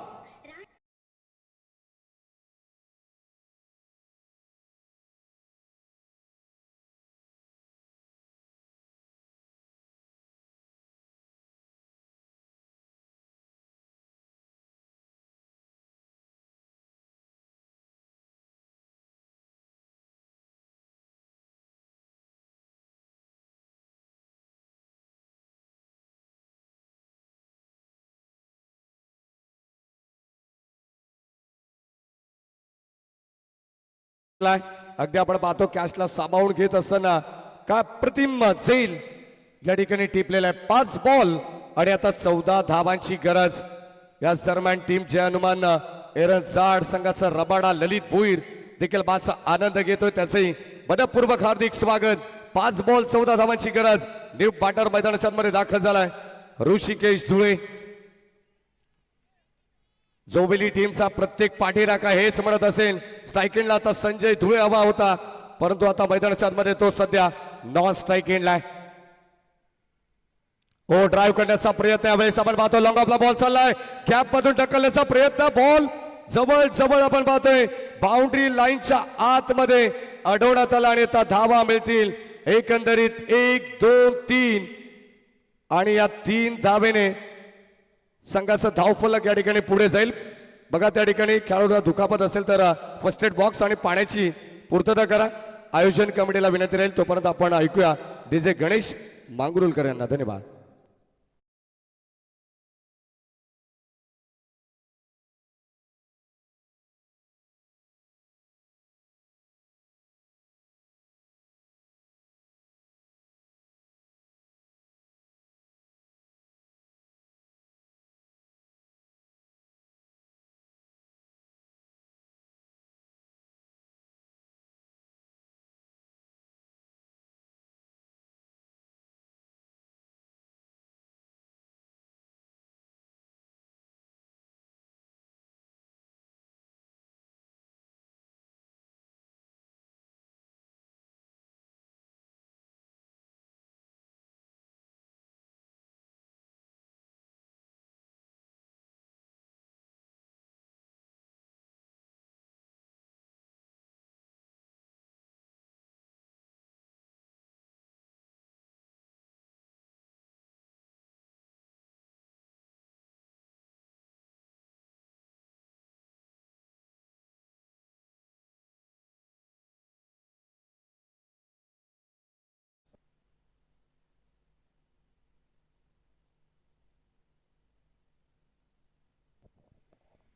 अगदी आपण पाहतो कॅशला सांभाळून घेत असताना काय प्रतिम झेल या ठिकाणी टिपलेला आहे. 5 बॉल आणि आता 14 धावांची गरज. या दरम्यान टीम जय हनुमान एरन जाड संघाचा रबाडा ललित भुईर देखील बाचा आनंद घेतोय. त्याचंही मनपूर्वक हार्दिक स्वागत. 5 बॉल 14 धावांची गरज. न्यू बॅटर मैदानाच्या मध्ये दाखल झालाय ऋषिकेश धुळे. जोबेली टीमचा प्रत्येक पाठीराखा हेच म्हणत असेल. स्ट्राईक आता संजय धुळे हवा होता परंतु आता मैदानाच्या मध्ये तो सध्या नॉन स्ट्राईक एंडला आहे. हो ड्राईव्ह करण्याचा प्रयत्न यावेळेस आपण पाहतो. लॉंग ऑफला बॉल चाललाय. कॅप मधून ढकलण्याचा प्रयत्न. बॉल जवळ जवळ आपण पाहतोय बाउंड्री लाईनच्या आतमध्ये अडवण्यात आला आणि आता धावा मिळतील एकंदरीत 1 2 3 आणि या 3 धावेने संघाचं धावफलक या ठिकाणी पुढे जाईल. बघा त्या ठिकाणी खेळाडूला दुखापत असेल तर फर्स्ट एड बॉक्स आणि पाण्याची पूर्तता करा. आयोजन कमिटीला विनंती राहील. तोपर्यंत आपण ऐकूया डीजे गणेश मांगरुलकर यांना. धन्यवाद.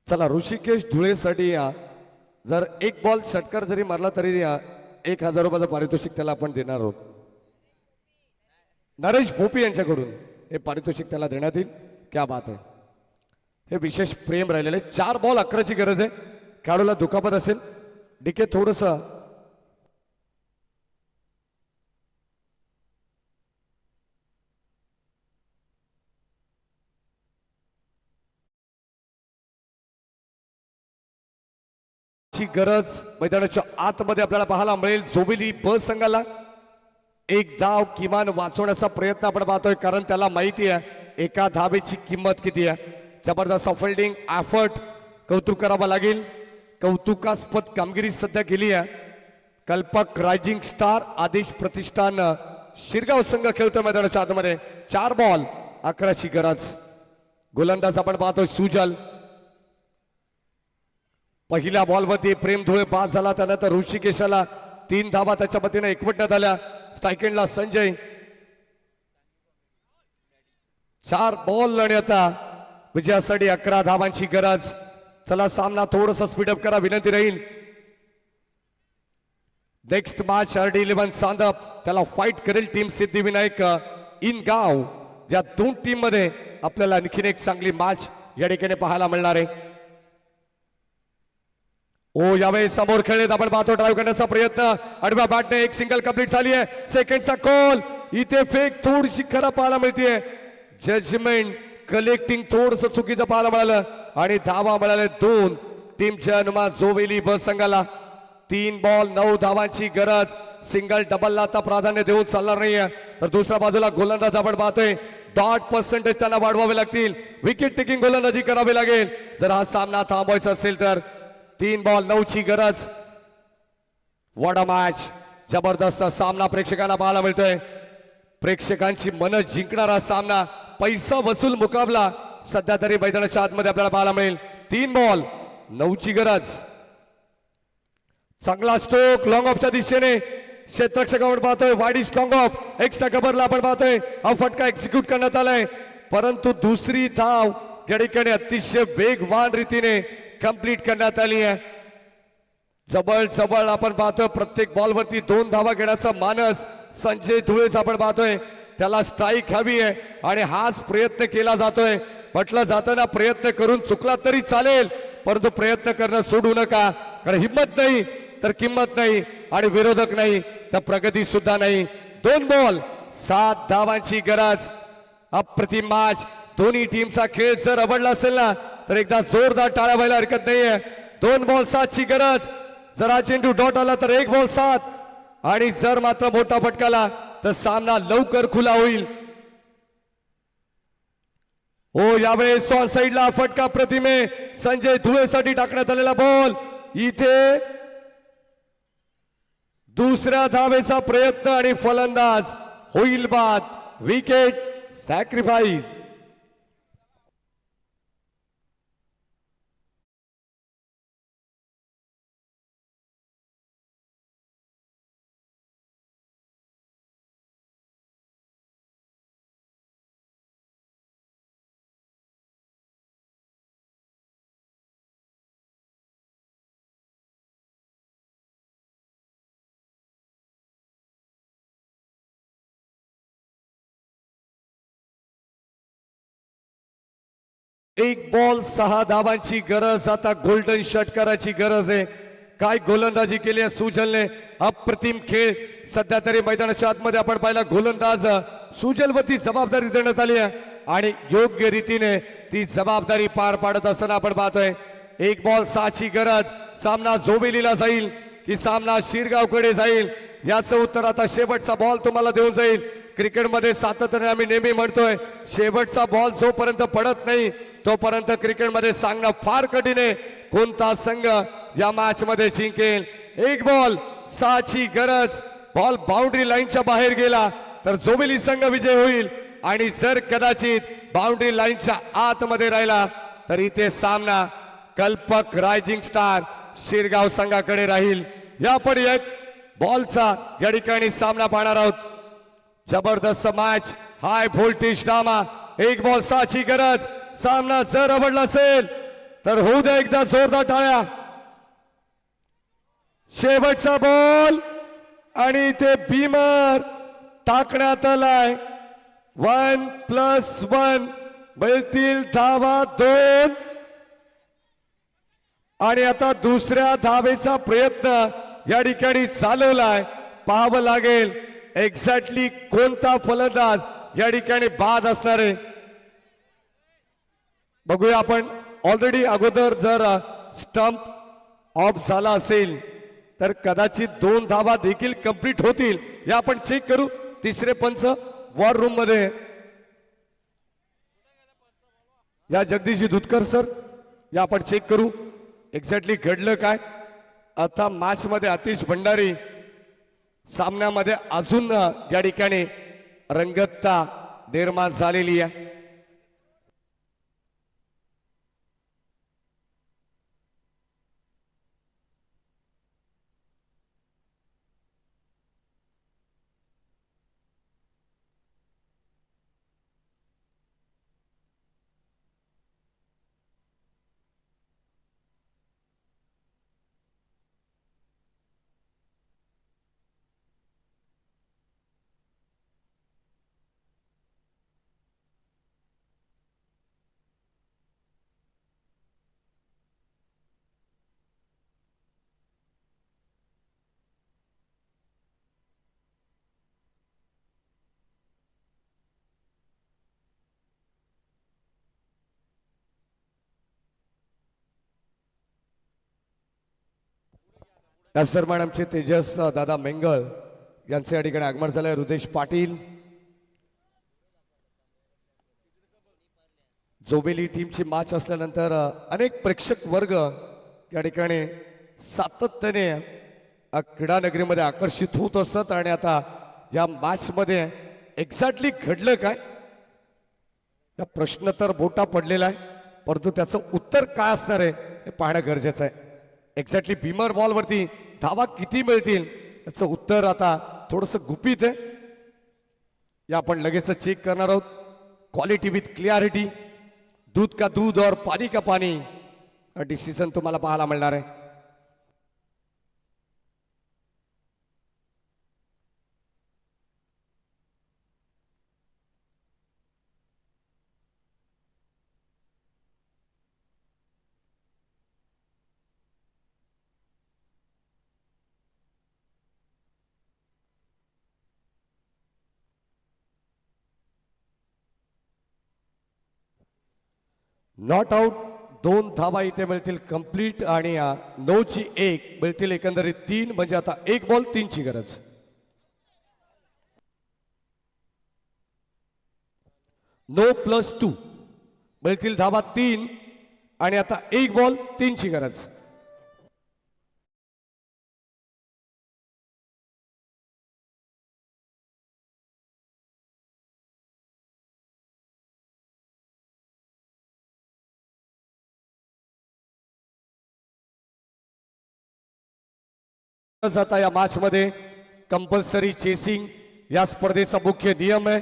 चला ऋषिकेश धुळेसाठी या जर 1 बॉल षटकार जरी मारला तरी या 1000 रुपयाचं पारितोषिक त्याला आपण देणार आहोत. नरेश भोपी यांच्याकडून हे पारितोषिक त्याला देण्यात येईल. क्या बात आहे. हे विशेष प्रेम राहिलेले. 4 बॉल 11ची गरज आहे. खेळाडूला दुखापत असेल. डीके थोडस गरज मैदानाच्या आतमध्ये आपल्याला पाहायला मिळेल. जोबिली ब संघाला 1 धाव किमान वाचवण्याचा प्रयत्न आपण पाहतोय कारण त्याला माहिती आहे एका धावेची किंमत किती आहे. जबरदस्त फिल्डिंग एफर्ट कौतुक करावं लागेल. कौतुकास्पद कामगिरी सध्या केली आहे. कल्पक रायझिंग स्टार आदेश प्रतिष्ठान शिरगाव संघ खेळतोय मैदानाच्या आतमध्ये. 4 बॉल 11ची गरज. गोलंदाज आपण पाहतोय सुजल. पहिल्या बॉलवरती प्रेम धुळे बाद झाला. त्यानंतर ऋषिकेशाला 3 धावा त्याच्या पतीने एकवटण्यात आल्या. स्ट्राईकेंडला संजय. 4 बॉल आणि आता विजयासाठी 11 धावांची गरज. चला सामना थोडासा स्पीडअप करा विनंती राहील. नेक्स्ट मॅच RD11 चांदप त्याला फाईट करेल टीम सिद्धिविनायक इन गाव. या 2 टीम मध्ये आपल्याला आणखीन एक चांगली मॅच या ठिकाणी पाहायला मिळणार आहे. ओ यावेळी समोर खेळलेत आपण पाहतो ड्राईव्ह करण्याचा प्रयत्न आडव्या बॅटने एक सिंगल कंप्लीट झाली आहे सेकंडचा कॉल इथे फेक थोडीशी खराब पाहायला मिळते जजमेंट कलेक्टिंग थोडस चुकीचं पाहायला मिळालं आणि धावा मिळाले 2 टीमच्या अनुमान जोवेली बस संघाला 3 बॉल 9 धावांची गरज सिंगल डबलला आता प्राधान्य देऊन चालणार नाहीये तर दुसऱ्या बाजूला गोलंदाज आपण पाहतोय डॉट पर्सेंटेज त्यांना वाढवावे लागतील विकेट टेकिंग गोलंदाजी करावी लागेल जर हा सामना थांबवायचा असेल तर 3 बॉल 9 ची गरज वॉट अ मॅच जबरदस्त सामना प्रेक्षकांना पाहायला मिळतोय प्रेक्षकांची मन जिंकणारा सामना पैसा वसूल मुकाबला सध्या तरी मैदानाच्या आतमध्ये आपल्याला पाहायला मिळेल 3 बॉल 9 ची गरज चांगला स्ट्रोक लॉंग ऑफच्या दिशेने क्षेत्ररक्षक आपण पाहतोय वाडी स्ट्रॉंग ऑफ एक्स्ट्रा कव्हरला आपण पाहतोय हा फटका एक्झिक्यूट करण्यात आलाय परंतु दुसरी धाव या ठिकाणी अतिशय वेगवान रीतीने कंप्लीट करण्यात आली आहे जवळ जवळ आपण पाहतोय प्रत्येक बॉलवरती 2 धावा घेण्याचा मानस संजय धुळेच आपण पाहतोय त्याला स्ट्राईक हवी आहे आणि हाच प्रयत्न केला जातोय म्हटलं जाताना प्रयत्न करून चुकला तरी चालेल परंतु प्रयत्न करणं सोडू नका कारण हिंमत नाही तर किंमत नाही आणि विरोधक नाही तर प्रगती सुद्धा नाही 2 बॉल 7 धावांची गरज अप्रतिम मॅच दोन्ही टीमचा खेळ जर आवडला असेल ना तर एकदा जोरदार टाळ्या व्हायला हरकत नाहीये 2 बॉल 7 ची गरज जर हा चेंडू डॉट आला तर 1 बॉल 7 आणि जर मात्र मोठा फटकाला तर सामना लवकर खुला होईल हो यावेळेस ऑन साइडला फटका प्रतिमे संजय धुळेसाठी टाकण्यात आलेला बॉल इथे दुसऱ्या धावेचा प्रयत्न आणि फलंदाज होईल बाद विकेट सॅक्रिफाईस एक बॉल 6 धावांची गरज आता गोल्डन षटकाराची गरज आहे काय गोलंदाजी केली आहे सुजलने अप्रतिम खेळ सध्या तरी मैदानाच्या आतमध्ये आपण पाहिला गोलंदाज सुजलवरती जबाबदारी देण्यात आली आहे आणि योग्य रीतीने ती जबाबदारी पार पाडत असताना आपण पाहतोय 1 बॉल 6 ची गरज सामना जोबेलीला जाईल की सामना शिरगावकडे जाईल याचं उत्तर आता शेवटचा बॉल तुम्हाला देऊन जाईल क्रिकेटमध्ये सातत्याने आम्ही नेहमी म्हणतोय शेवटचा बॉल जोपर्यंत पडत नाही तोपर्यंत क्रिकेटमध्ये सांगणं फार कठीण आहे कोणता संघ या मॅच मध्ये जिंकेल 1 बॉल 6 ची गरज बॉल बाउंड्री लाईनच्या बाहेर गेला तर जोबेली संघ विजय होईल आणि जर कदाचित बाउंड्री लाईनच्या आतमध्ये राहिला तर इथे सामना कल्पक रायझिंग स्टार शिरगाव संघाकडे राहील यापुढे 1 बॉलचा या ठिकाणी सामना पाहणार आहोत जबरदस्त मॅच हाय व्होल्टेज ड्रामा 1 बॉल 6 ची गरज सामना जर आवडला असेल तर होऊ द्या एकदा जोरदार टाळ्या शेवटचा बॉल आणि ते बीमर टाकण्यात आलाय 1+1 मिळतील धावा 2 आणि आता दुसऱ्या धावेचा प्रयत्न या ठिकाणी चालवलाय पाहावं लागेल एक्झॅक्टली कोणता फलंदाज या ठिकाणी बाद असणार आहे बघूया आपण ऑलरेडी अगोदर जर स्टंप ऑफ झाला असेल तर कदाचित 2 धावा देखील कंप्लीट होतील या आपण चेक करू तिसरे पंच वॉर रूम मध्ये या जगदीशजी धुतकर सर या आपण चेक करू एक्झॅक्टली घडलं काय आता मॅच मध्ये आतिश भंडारी सामन्यामध्ये अजून या ठिकाणी रंगतता निर्माण झालेली आहे या सन्मान आमचे तेजस दादा मेंगळ यांचे या ठिकाणी आगमन झालंय. रुदेश पाटील जोबेली टीमची मॅच असल्यानंतर अनेक प्रेक्षक वर्ग या ठिकाणी सातत्याने क्रीडा नगरीमध्ये आकर्षित होत असतात आणि आता या मॅच मध्ये एक्झॅक्टली घडलं काय या प्रश्न तर बोटा पडलेला आहे, परंतु त्याचं उत्तर काय असणार आहे हे पाहणं गरजेचं आहे. एक्झॅक्टली बीमर बॉल वरती धावा किती मिळतील याचं उत्तर आता थोडंसं गुपित आहे. या आपण लगेच चेक करणार आहोत. क्वालिटी विथ क्लिअरिटी, दूध का दूध और पानी का पानी हा डिसिजन तुम्हाला पाहायला मिळणार आहे. नॉट आउट 2 धावा इथे मिळतील कंप्लीट आणि 9ची 1 मिळतील एकंदरीत 3 म्हणजे आता 1 बॉल 3 ची गरज. नो +2 मिळतील धावा 3 आणि आता 1 बॉल 3 ची गरज. आता या मॅच मध्ये कंपल्सरी चेसिंग या स्पर्धेचा मुख्य नियम आहे.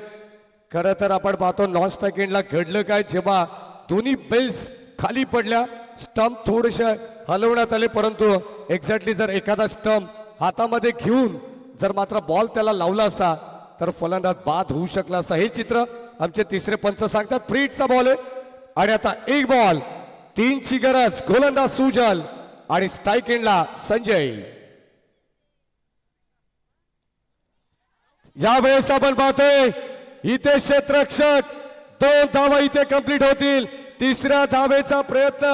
खरं तर आपण पाहतो नॉन स्ट्राइक एंडला घडलं काय, जेव्हा दोन्ही बेल्स खाली पडल्या स्टंप थोडेसे हलवण्यात आले, परंतु एक्झॅक्टली जर एखादा स्टंप हातामध्ये घेऊन जर मात्र बॉल त्याला लावला असता तर फलंदाज बाद होऊ शकला असता. हे चित्र आमचे तिसरे पंच सांगतात. फ्रीटचा बॉल आहे आणि आता 1 बॉल 3 ची गरज. गोलंदाज सुजल आणि स्ट्राइक एंडला संजय. यावेळेस आपण पाहतोय इथे क्षेत्ररक्षक 2 धावा इथे कंप्लीट होतील. तिसऱ्या धावेचा प्रयत्न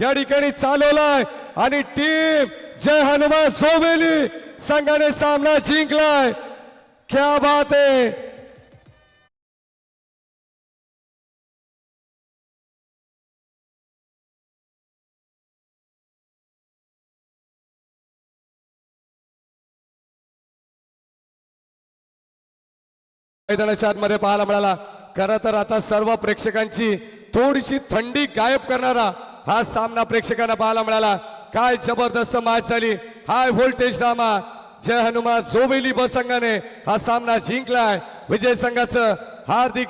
या ठिकाणी चालवलाय आणि टीम जय हनुमान जोवेली संघाने सामना जिंकलाय. क्या बात आहे. मैदानाच्या आतमध्ये पाहायला मिळाला. खरं तर आता सर्व प्रेक्षकांची थोडीशी थंडी गायब करणारा हा सामना प्रेक्षकांना पाहायला मिळाला. काय जबरदस्त मॅच झाली. High voltage drama. Jai Hanuman Joveli B संघाने हा सामना जिंकलाय. विजय संघाचं हार्दिक